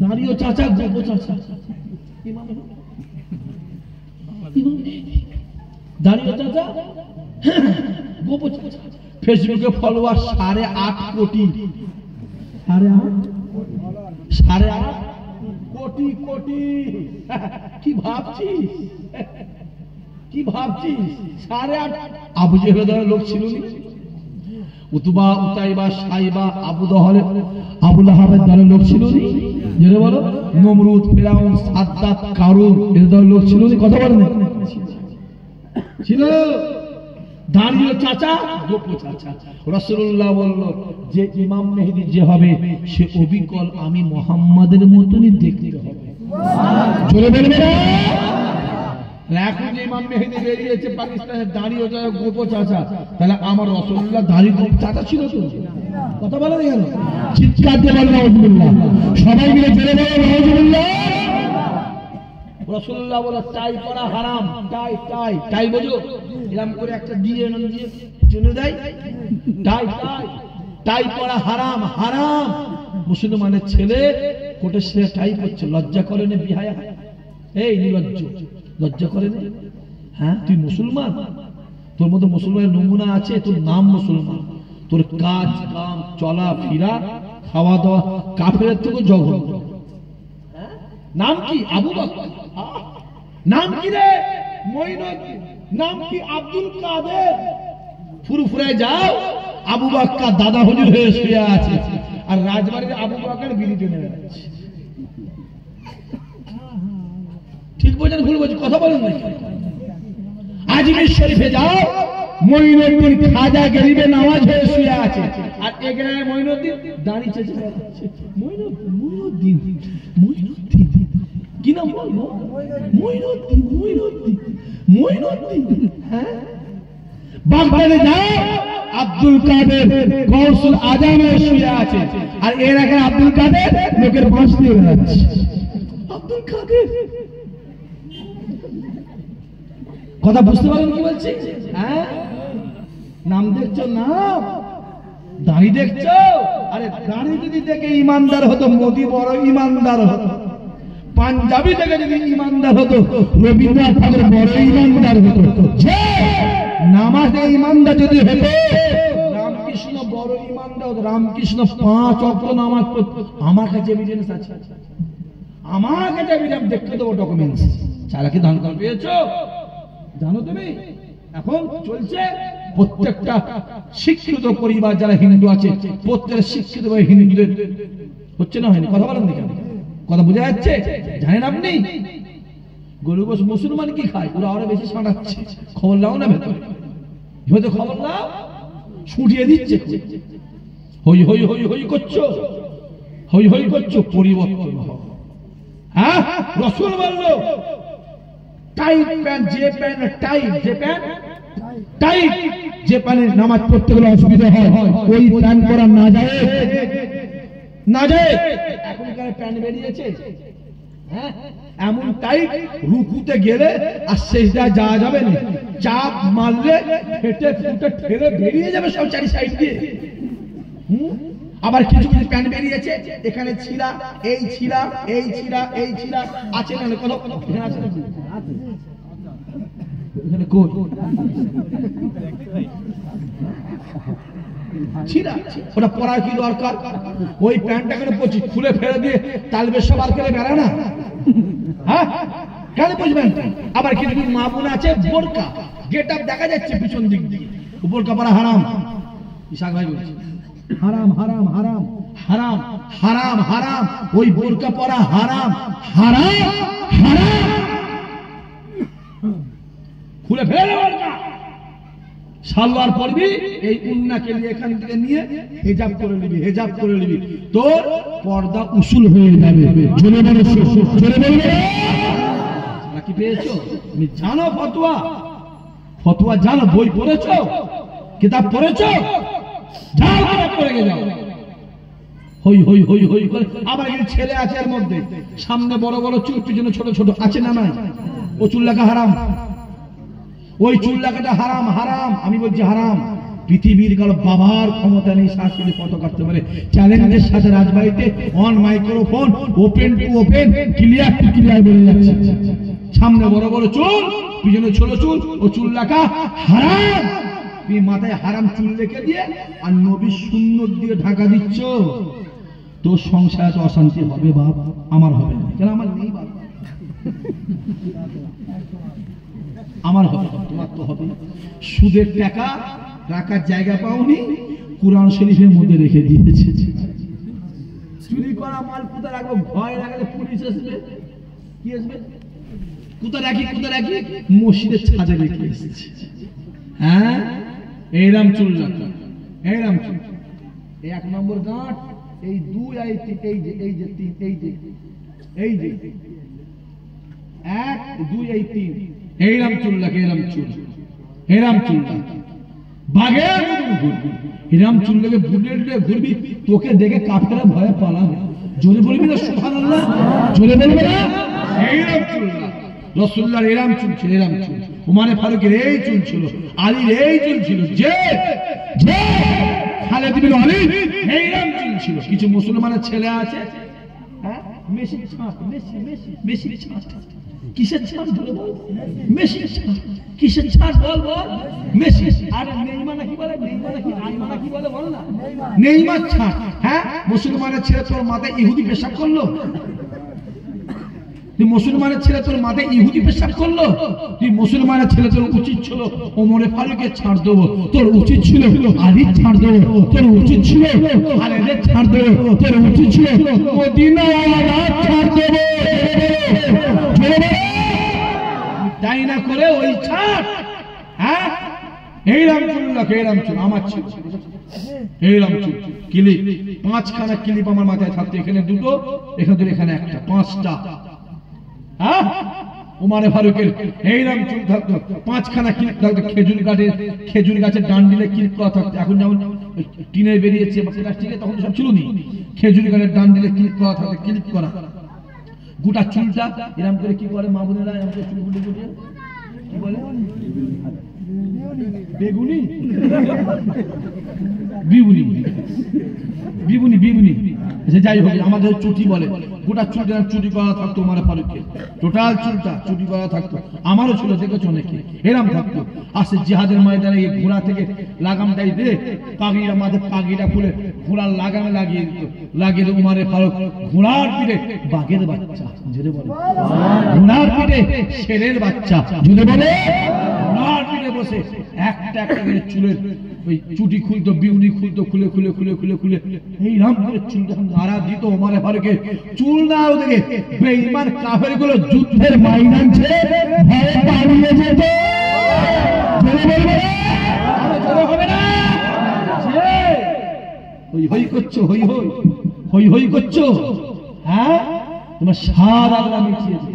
Speaker 1: দাঁড়িয়ে চাচা, গোপো চাচা, দাঁড়িয়ে চাচা, গোপো চাচা। ফেসবুকে ফলোয়ার 8.5 কোটি, 8.5 কোটি কোটি। কি ভাবছিস, কি ভাবছিস? 8.5। আবু জেহেলের লোক ছিল না, উতবা, উতাইবা, সাইবা, আবু দহলে, আবু লাহাবের দলের লোক ছিল না, যেটা বলো নমরুদ, ফিরাউন, সাদ্দাত, কারুন এর দলের লোক ছিল না, কথা বলেন ছিল। দাঁড়িয়ে চাচা, গোপো চাচা। রাসূলুল্লাহ বলল যে ইমাম মেহেদী যে হবে সে অবিকল আমি মুহাম্মাদের মতনই দেখতে হবে। চলে বলবে না, এখন যে ইমাম মেহেদী বেরিয়েছে পাকিস্তানে, দাঁড়িয়ে যারা গোপো চাচা, তাহলে আমার রাসূলুল্লাহ দাঁড়িয়ে গোপো চাচা ছিল তো? কথা বলে না কেন? চিৎকার দিয়ে বলেন নাউজুবিল্লাহ, সবাই মিলে জেনে বলেন নাউজুবিল্লাহ। রাসূলুল্লাহ বলে টাই পরা হারাম, টাই টাই টাই বুঝো, এরকম করে একটা দিয়ে নাম দিয়ে চলে দেয়, টাই টাই টাই পরা হারাম, হারাম। মুসলমানের ছেলে কোটে সে টাই পরছে, লজ্জা করে না বিহায়া? এই নির্লজ্জ, লজ্জা করে না? হ্যাঁ তুই মুসলমান, তোর মধ্যে মুসলমানের নমুনা আছে, তোর নাম মুসলমান, তোর কাজ কাম চলা ফিরা খাওয়া দাওয়া কাফেরের থেকে জঘন্য। নাম কি? আবু বকর। নাম কি রে? মঈনুদ্দিন। নাম কি? আব্দুল কাদের। ফুরফুরায় যাও, আবু বকর দাদা হুজুর হয়ে শুয়ে আছে, আর রাজবাড়ির আবু বকর বিড়ি টেনে বেড়াচ্ছে। ঠিক বলছেন ভুল বলছেন? কথা বলেন না। আজমির শরীফে যাও, মঈনুদ্দিন খাজা গরিবে নওয়াজ হয়ে শুয়ে আছে, আর এখানে মঈনুদ্দিন দাঁড়িয়ে চেঁচে বেড়াচ্ছে। মঈনুদ্দিন মঈনুদ্দিন কি নাম বলবো? মঈনুদ্দিন মঈনুদ্দিন মঈনুদ্দিন। হ্যাঁ, বাগদাদে যাও, আব্দুল কাদের গৌসুল আজম হয়ে শুয়ে আছে, আর এর আগে আব্দুল কাদের লোকের বাঁশ দিয়ে বেড়াচ্ছে। আব্দুল কাদের, কথা বুঝতে পারেন কি বলছি? হ্যাঁ, নাম দেখছো? নাম, দাড়ি দেখছো? আরে দাড়ি যদি দেখে ইমানদার হতো, মোদি বড় ইমানদার হতো। পাঞ্জাবি থেকে যদি ইমানদার হতো, রবীন্দ্রনাথ ঠাকুর বড় ইমানদার হতো। নামাজে ইমানদার যদি হতো, রামকৃষ্ণ বড় ইমানদার হতো। রামকৃষ্ণ 5 ওয়াক্ত নামাজ পড়তো। আমার কাছে এভিডেন্স আছে, আমার কাছে এভিডেন্স, দেখতে দেবো ডকুমেন্টস। চালাকি ধান কাল পেয়েছো? জানো তুমি এখন চলছে প্রত্যেকটা শিক্ষিত পরিবার যারা হিন্দু আছে, প্রত্যেক শিক্ষিত হিন্দুদের হচ্ছে না, হয়নি? কথা বলেন না কেন? কথা বোঝা যাচ্ছে? জানেন আপনি গরু গোশ মুসলমান কি খায়? ওরা আরো বেশি শোনাচ্ছে। খবর লাও না, ভেতরে ভেতরে খবর লাও, ছুটিয়ে দিচ্ছে। হই হই হই হই করছো, হই হই করছো, পরিবর্তন হবে। হ্যাঁ, রাসূল বললো টাইট প্যান্ট, যে প্যান্ট টাইট, যে প্যান্ট টাইট, যে প্যান্টে নামাজ পড়তে গেলে অসুবিধা হয়, ওই প্যান্ট পরা না যায়, না যায়। এখনকার প্যান্ট বেরিয়েছে, হ্যাঁ, এমন টাইট, রুকুতে গেলে আর সেজদায় যাওয়া যাবে না, চাপ মারলে ফেটে ফুটে ঠেলে বেরিয়ে যাবে সব চারি সাইড দিয়ে। আবার কিছু কিছু প্যান্ট বেরিয়েছে, এখানে ছিঁড়া, এই ছিঁড়া, এই ছিঁড়া, এই ছিঁড়া আছে না? কোনো এখানে আছে না? এখানে কোন ছিঁড়া? ওটা পরার কি দরকার? ওই প্যান্টটাকে পচি খুলে ফেলে দিয়ে তালবে সবার খেলে বেড়া না? হ্যাঁ, কেন বুঝবেন? আবার কিছু কিছু মা বোন আছে, বোরকা গেট আপ দেখা যাচ্ছে পিছন দিক দিয়ে, বোরকা পরা হারাম। ইসাক ভাই বলছি হারাম হারাম হারাম হারাম হারাম হারাম, ওই বোরকা পরা হারাম হারাম হারাম। খুলে ফেলে বোরকা, সালোয়ার পরবি, এই উন্নাকে নিয়ে এখান থেকে নিয়ে হিজাব করে নিবি, হিজাব করে নিবি, তোর পর্দা উসুল হয়ে যাবে। জোরে বলো, জোরে বলবে নাকি? পেয়েছো? তুমি জানো ফতোয়া, ফতোয়া জানো, বই পড়েছো, কিতাব পড়েছো? যাও কিতাব পড়ে গে যাও। হই হই হই হই করে আবার কিছু ছেলে আছে এর মধ্যে, সামনে বড় বড় চুল, পিছনে ছোট ছোট, আছে না নাই? ও চুল লাগা হারাম, ওই চুল লাগাটা হারাম হারাম, আমি বলছি হারাম। পৃথিবীর কারো বাবার ক্ষমতা নেই শাশুড়ি ফটো কাটতে পারে। চ্যালেঞ্জের সাথে রাজবাড়িতে on microphone, open to open, clear to clear বলে যাচ্ছে। সামনে বড় বড় চুল, পিছনে ছোট চুল, ও চুল লাগা হারাম। তুমি মাথায় হারাম চুল রেখে দিয়ে আর নবী সুন্নত দিয়ে ঢাকা দিচ্ছ, তোর সংসারে তো অশান্তি হবে বাপ, আমার হবে না। কেন? আমার নেই বাপ, আমার হবে, তোমার তো হবে। সুদের টাকা রাখার জায়গা পাওনি, কুরআন শরীফের মধ্যে রেখে দিয়েছে। চুরি করা মাল কোথায় রাখবো? ভয় রাখলে পুলিশ আসবে, কি আসবে? কোথায় রাখি, কোথায় রাখি? মসজিদের ছাদে রেখে এসেছে। হ্যাঁ, এইরাম চুল রাখা, এইরাম চুল। এই 1 নম্বর গাঁট, এই 2, এই 3, এই যে 3, এই যে 1, 2, এই 3, এইরাম চুল রাখে, এরাম চুল, এরাম চুল রাখে। বাঘে এরাম চুল রেখে বুলেট দিয়ে ঘুরবি, তোকে দেখে কাফেররা ভয়ে পালাবে। জোরে বলবি না সুবহানাল্লাহ? জোরে বলবি না? এইরাম চুল রাখে। রাসূলুল্লাহর এরাম চুল ছিল, এরাম চুল। উমারে ফারুকের এই চুল ছিল, আলীর এই চুল ছিল, যে খালিদ বিন ওয়ালিদ এইরাম চুল ছিল। কিছু মুসলমানের ছেলে আছে, হ্যাঁ, মেশিন ছাঁট, মেশিন ছাঁট। কিসের ছাঁট? বল, মেশিন ছাঁট। কিসের ছাঁট? বল বল, মেশিন। আর নেইমা নাকি বলে, নেইমা নাকি আইমা নাকি বলে, বল না, নেইমা ছাঁট। হ্যাঁ, মুসলমানের ছেলে তোর মাথায় ইহুদি পেশাব করলো, তুই মুসলমানের ছেলে, তোর মাথায় ইহুদি পেশাব করলো, তুই মুসলমানের ছেলে, তোর উচিত ছিল ওমরে ফারুককে ছাড় দেবো, তোর উচিত ছিল আলী ছাড় দেবো, তোর উচিত ছিল খালেদের ছাড় দেবো, তোর উচিত ছিল মদিনা ছাড় দেবো, তাই না করে ওই ছাড়। হ্যাঁ, এই রামচুল রাখে, এই রামচুল আমার ছিল, এই রামচুল ক্লিপ, 5খানা ক্লিপ আমার মাথায় থাকতো, এখানে 2টো, এখানে এখানে 1টা, 5টা। হ্যাঁ, উমারে ফারুকের এই রামচুল থাকতো, 5খানা ক্লিপ থাকতো, খেজুর গাছের ডান্ডিলে ক্লিপ করা থাকতো। এখন যেমন টিনের বেরিয়েছে বা প্লাস্টিকে, তখন সব ছিল নি, খেজুর গাছের ডান্ডিলে ক্লিপ করা থাকতো, ক্লিপ করা। গোটা চুলটা এরকম করে কি করে মা বোনেরা, এরকম করে চুল গুলি গুলিয়ে কি বলে, বেগুনি বিবুনি, বিবুনি বিবুনি, যাই হোক আমাদের চুটি বলে। গোটা চুলটা চুটি করা থাকতো উমারে ফারুককে, টোটাল চুলটা চুটি করা থাকতো। আমারও ছিল, দেখেছো নাকি, এরম থাকতো। আসে জিহাদের ময়দানে এই ঘোড়া থেকে লাগামটাই দে, পাগড়িটা মাথায় পাগড়িটা খুলে ঘোড়ার লাগামে লাগিয়ে দিত, লাগিয়ে দিত উমারে ফারুক ঘোড়ার পিঠে বাঘের বাচ্চা, জুড়ে বলে ঘোড়ার পিঠে শেরের বাচ্চা, জুড়ে বলে ঘোড়ার পিঠে বসে একটা একটা করে চুলের ওই চুটি খুলতো, বিউনি খুলতো, খুলে খুলে খুলে খুলে খুলে এই রাম করে চুল যখন নাড়া দিত ওমারে ফারুকে, চুল না ওদিকে বেঈমান কাফের গুলো যুদ্ধের ময়দান ছেড়ে ভয়ে পালিয়ে যেত। হবে না, হই হই করছো, হই হই হই হই করছো। হ্যাঁ, তোমার স্বাদ আল্লাহ মিটিয়েছে।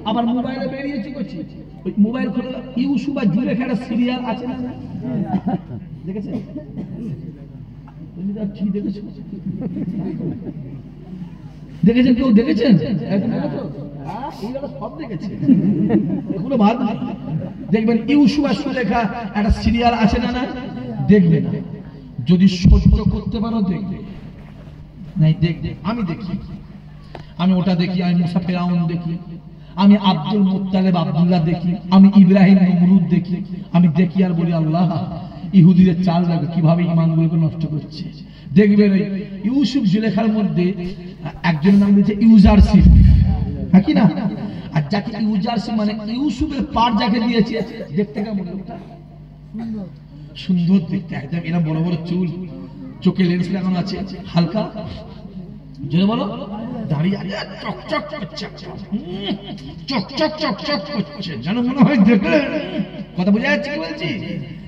Speaker 1: আবার মোবাইলে বেরিয়েছি করছি, ওই মোবাইল খুলে ইউসুফ আর জুলেখা একটা সিরিয়াল আছে না, দেখেছেন? দেখেছেন কেউ? দেখেছেন? সব দেখেছেন, এগুলো ভালো দেখবেন। ইউসুফ আর জুলেখা একটা সিরিয়াল আছে না, না দেখবে না, যদি সহ্য করতে পারো দেখবে, নাই দেখবে। আমি দেখি, আমি ওটা দেখি, আমি মুসা ফেরাউন দেখি, আমি আব্দুল মুত্তালিব আব্দুল্লাহ দেখি, আমি ইব্রাহিম নমরুদ দেখি, আমি দেখি আর বলি আল্লাহ ইহুদিদের চাল লাগে কিভাবে ঈমানগুলোকে নষ্ট করছে। দেখবেন ওই ইউসুফ জুলেখার মধ্যে একজনের নাম দিয়েছে ইউজারশিপ, হ্যাঁ কি না? আর যাকে ইউজারশিপ মানে ইউসুফের পার যাকে দিয়েছে, দেখতে কেমন লোকটা? সুন্দর দেখতে, একদম এরা বড় বড় চুল, চোখে লেন্স লাগানো আছে, হালকা জোরে বলো, দাঁড়িয়ে চকচক করছে, চকচক চকচক করছে, যেন মনে হয় দেখে কথা বোঝা যাচ্ছে কি বলছি।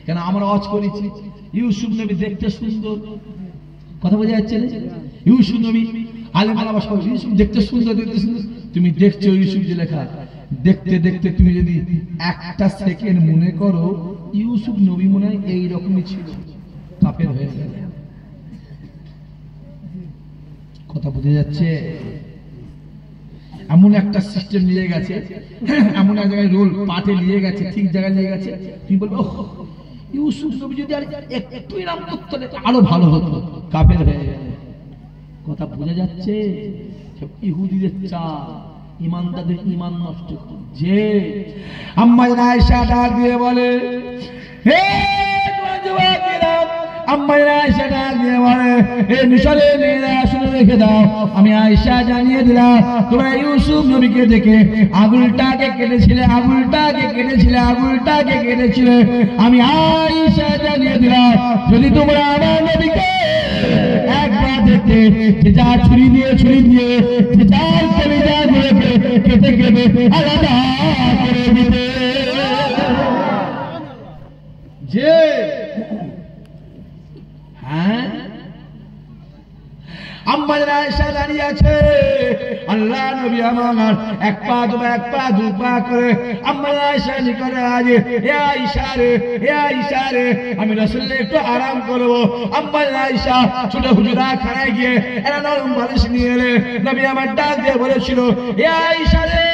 Speaker 1: কেন আমরা ওয়াজ করেছি, ইউসুফ নবী দেখতে সুন্দর, কথা বোঝা যাচ্ছে না? ইউসুফ নবী আলেম আলামা সব ইউসুফ দেখতে সুন্দর, দেখতে সুন্দর। তুমি দেখছো ইউসুফ যে লেখা, দেখতে দেখতে তুমি যদি একটা সেকেন্ড মনে করো ইউসুফ নবী মনে হয় এইরকমই ছিল, কাফের হয়ে গেলে। কথা বুঝে যাচ্ছে? এমন একটা সিস্টেম নিয়ে গেছে, এমন এক জায়গায় রোল পাটে নিয়ে গেছে, ঠিক জায়গায় নিয়ে গেছে, তুমি বলবে ইউসুফ নবী যদি একটু এরকম করতে আরো ভালো হতো, কাফের হয়ে গেলে। কথা বুঝে যাচ্ছে? ইহুদিদের চা, ইমানদারদের ইমান নষ্ট যে। আম্মা আয়েশা ডাক দিয়ে বলে, হে যুবকেরা, আম্মা আয়েশা ডাক দিয়ে বলে, হে মিশরের মেয়েরা শুনে রেখে দাও, আমি আয়েশা জানিয়ে দিলাম তোমরা ইউসুফ নবীকে দেখে আঙুলটাকে কেটেছিলে, আঙুলটাকে কেটেছিলে, আঙুলটাকে কেটেছিলে। আমি আয়েশা জানিয়ে দিলাম যদি তোমরা আমার নবীকে একবার দেখতে, যে যা ছুরি দিয়ে যে যার কলিজা গুলোকে কেটে কেটে আলাদা করে দিতে। যে হ্যাঁ, আম্মা আয়েশা দাঁড়িয়ে আছে, আল্লাহ নবী আমার এক পা দু পা করে আম্মা আয়েশা নিকটে আগে, হে আয়েশা রে, হে আয়েশা রে, আমি রাসূলুল্লাহ একটু আরাম করব। আম্মা আয়েশা ছোট হুজুরা খানায় গিয়ে এরা নরম বালিশ নিয়ে এলে, নবী আমার ডাক দিয়ে বলেছিল, হে আয়েশা রে,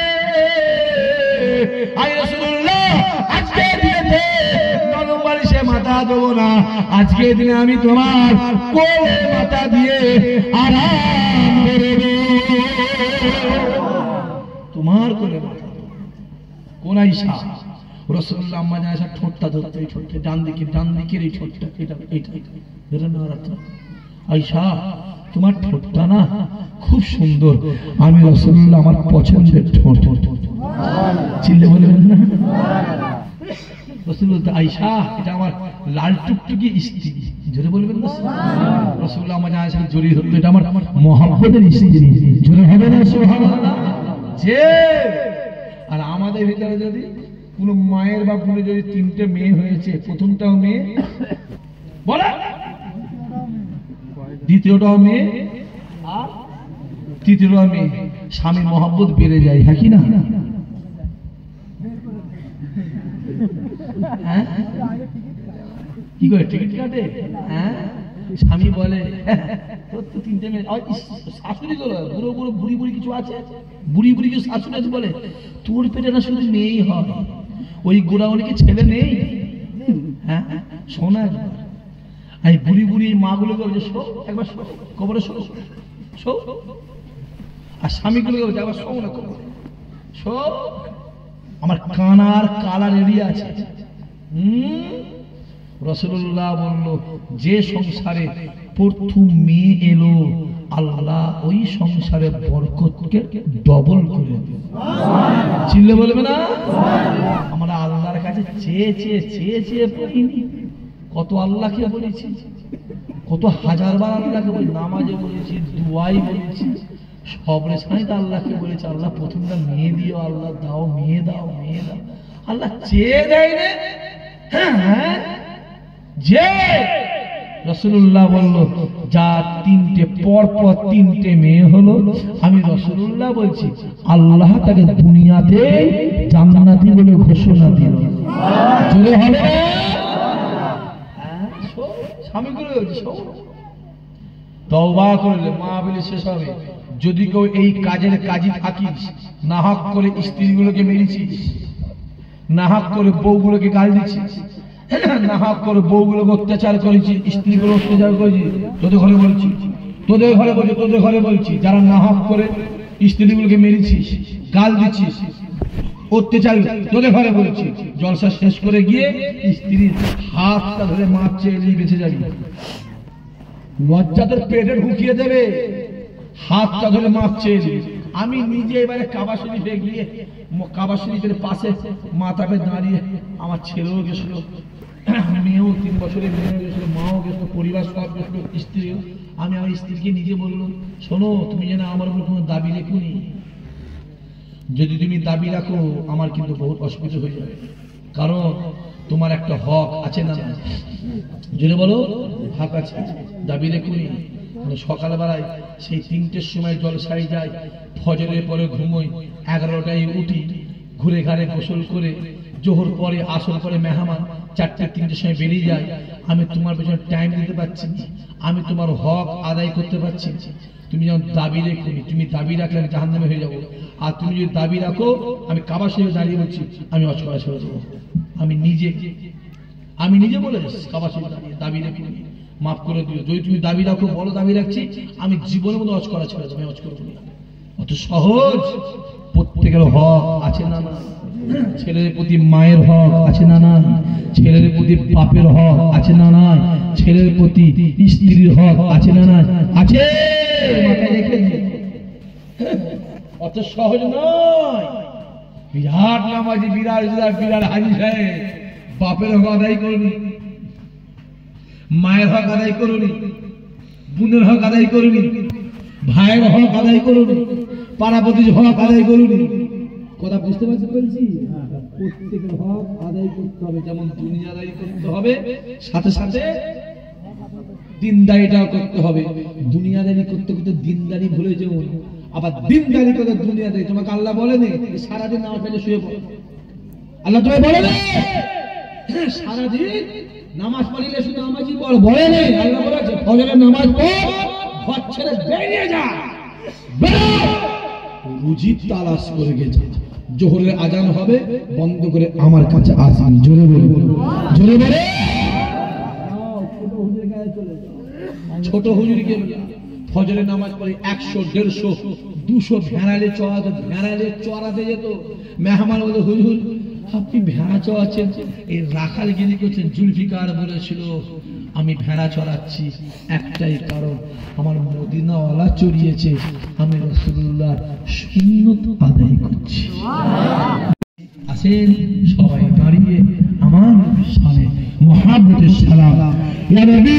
Speaker 1: আই রাসূলুল্লাহ আজকে দিনে নরম বালিশে মাথা দেবো না, আজকে দিনে আমি তোমার কোলে মাথা দিয়ে আরাম করব, তোমার কোলে মাথা। কোন আয়েশা? রাসূলুল্লাহ আম্মা আয়েশা ঠোঁটটা ধরতে, এই ঠোঁটটা ডান দিকের এই ঠোঁটটা, এটা আয়েশা তোমার ঠোঁটটা না খুব সুন্দর, আমি রাসূলুল্লাহ আমার পছন্দের ঠোঁট। চিল্লে বলবেন না? রাসূলুল্লাহ আয়েশা এটা আমার লাল টুকটুকি স্ত্রী, জোরে বলবেন না? রাসূলুল্লাহ আমার আয়েশা জড়িয়ে ধরলো, এটা আমার মুহাব্বতের স্ত্রী, জোরে হবে না সুবহানাল্লাহ? যে আর আমাদের ভিতরে যদি কোনো মায়ের বা কোনো যদি তিনটে মেয়ে হয়েছে, প্রথমটাও মেয়ে বলে, দ্বিতীয়টাও মেয়ে আর তৃতীয়টাও মেয়ে, স্বামীর মহব্বত বেড়ে যায়, হ্যাঁ কি না? হ্যাঁ কি করে টিকিট কাটে? হ্যাঁ স্বামী বলে তিনটে মেয়ে, শাশুড়ি গুলো বুড়ো বুড়ো বুড়ি বুড়ি কিছু আছে, বুড়ি বুড়ি কিছু শাশুড়ি আছে বলে তোর পেটে না শুধু মেয়েই হয়, ওই গোড়াগুলি কি ছেলে নেই? হ্যাঁ শোনা এই বুড়ি বুড়ি মা গুলো বলছে শো একবার শো কবরে শো শো, আর স্বামী গুলো বলছে একবার শো না কবরে শো। আমার কানার কালার এরিয়া আছে। রাসূলুল্লাহ বলল যে সংসারে প্রথম মেয়ে এলো আল্লাহ ওই সংসারে বরকতকে ডবল করে দেবে। চিল্লে বলবে না? আমরা আল্লাহর কাছে চেয়ে চেয়ে চেয়ে চেয়ে পাইনি, কত আল্লাহকে বলেছি, কত হাজারবার আল্লাহকে বলি, নামাজে বলেছি, দুয়াই বলেছি, সব রেছাই তো আল্লাহকে বলেছি আল্লাহ প্রথমটা মেয়ে দিও, আল্লাহ দাও মেয়ে দাও মেয়ে দাও, আল্লাহ চেয়ে দেয় রে। হ্যাঁ যে রাসূলুল্লাহ বলল যা তিনটে পর পর তিনটে মেয়ে হলো, আমি রাসূলুল্লাহ বলছি আল্লাহ তাকে দুনিয়াতে জান্নাতি বলে ঘোষণা দিল। জোরে হবে স্বামীগুলো তওবা করলে মাহফিল শেষ হবে। যদি কেউ এই কাজের কাজী থাকিস, নাহক করে স্ত্রীগুলোকে মেরেছিস, নাহক করে বউগুলোকে গালি দিচ্ছিস, নাহক করে বউগুলোকে অত্যাচার করেছিস, স্ত্রীগুলো অত্যাচার করেছিস, তোদের ঘরে বলছি, তোদের ঘরে বলছি, তোদের ঘরে বলছি, যারা নাহক করে স্ত্রীগুলোকে মেরেছিস, গাল দিচ্ছিস, অত্যাচার, তোদের ঘরে বলছি, জলসা শেষ করে গিয়ে স্ত্রীর হাতটা ধরে মারছে, এলিয়ে বেঁচে যাবি, লজ্জা তোর পেটে ঢুকিয়ে দেবে, হাতটা ধরে মারছে। আমি নিজে এবারে কাবা শরীফে গিয়ে, কাবা শরীফের পাশে মাথাপে দাঁড়িয়ে, আমার ছেলেও গেছিল, মেয়েও 3 বছরের মেয়েও গেছিল, মাও গেছিল, পরিবার সব গেছিল, স্ত্রীও। আমি আমার স্ত্রীকে নিজে বললাম শোনো তুমি যেন আমার উপর কোনো দাবি রেখোনি, যদি তুমি দাবি রাখো আমার কিন্তু বহুত অসুবিধা হয়ে যাবে, কারণ তোমার একটা হক আছে না? জেনে বলো হক আছে, দাবি রেখোনি। সকালবেলায় সেই 3টের সময় জলসায় যাই, ফজরের পরে ঘুমোই, 11টায় উঠি, ঘুরে ঘাড়ে গোসল করে, জোহর পরে আসর পরে মেহমান, 4টে-3টের সময় বেরিয়ে যায়। আমি তোমার পেছনে টাইম দিতে পারছি না, আমি তোমার হক আদায় করতে পারছি না। তুমি যেমন দাবি রেখোনি, তুমি দাবি রাখলে আমি জাহান্নামে হয়ে যাবো, আর তুমি যদি দাবি রাখো, আমি কাবা শরীফে দাঁড়িয়ে বলছি আমি হজ করা ছেড়ে দেবো। আমি নিজে বলে কাবা শরীফে দাঁড়িয়ে দাবি রেখোনি, মাফ করে দিও, যদি তুমি দাবি রাখো বড় দাবি রাখছি, আমি জীবনের মতো হজ করা ছেড়ে দেবো, আমি হজ করবো না। অত সহজ। প্রত্যেকের হক আছে না না? ছেলের প্রতি মায়ের হক আছে না না? ছেলের প্রতি বাপের হক আছে না না? ছেলের প্রতি স্ত্রীর হক আছে না না? আছে। মাথায় রেখে দিও, অত সহজ নয়। বিরাট নামাজি, বিরাট বিরাট হাজি সাহেব, বাপের হক আদায় করুনি, মায়ের হক আদায় করুনি, বোনের হক আদায় করুনি, ভাইয়ের হক আদায় করুনি, পাড়াপতির হক আদায় করুনি। কথা বুঝতে পারছি বলছি? প্রত্যেকের হক আদায় করতে হবে, যেমন দুনিয়াদারি করতে হবে, সাথে সাথে দিনদারিটাও করতে হবে। দুনিয়াদারি করতে করতে দিনদারি ভুলে যেও, আবার দিনদারি করতে দুনিয়াদারি। তোমাকে আল্লাহ বলেনি সারাদিন নামাজ পড়ে শুয়ে পড়ো, আল্লাহ তোমায় বলেনি সারাদিন নামাজ পড়িলে শুধু নামাজই পড়, বলেনি। আল্লাহ বলেছে ফজরের নামাজ পড়, ঘর ছেড়ে বেরিয়ে যা, রুজি তালাশ করে গেছে, জোহরের আজান হবে, বন্ধ করে আমার কাছে আসবি। জোরে বলে, জোরে বলে। ছোট হুজুরকে ফজরের নামাজ পড়ে 100, 150, 200 ভেড়ালে চড়াতে যেত। মেহমান বলে হুজুর আপনি ভেড়া চড়াচ্ছেন, এই রাখালগিরি করছেন। জুলফিকার বলেছিল আমি ভেড়া চড়াচ্ছি একটাই কারণ, আমার মদিনাওয়ালা চড়িয়েছে, আমি রাসূলুল্লাহর সুন্নত আদায় করছি। আসেন সবাই দাঁড়িয়ে আমার নবীর শানে মুহাব্বতের সালাম। ইয়া নবী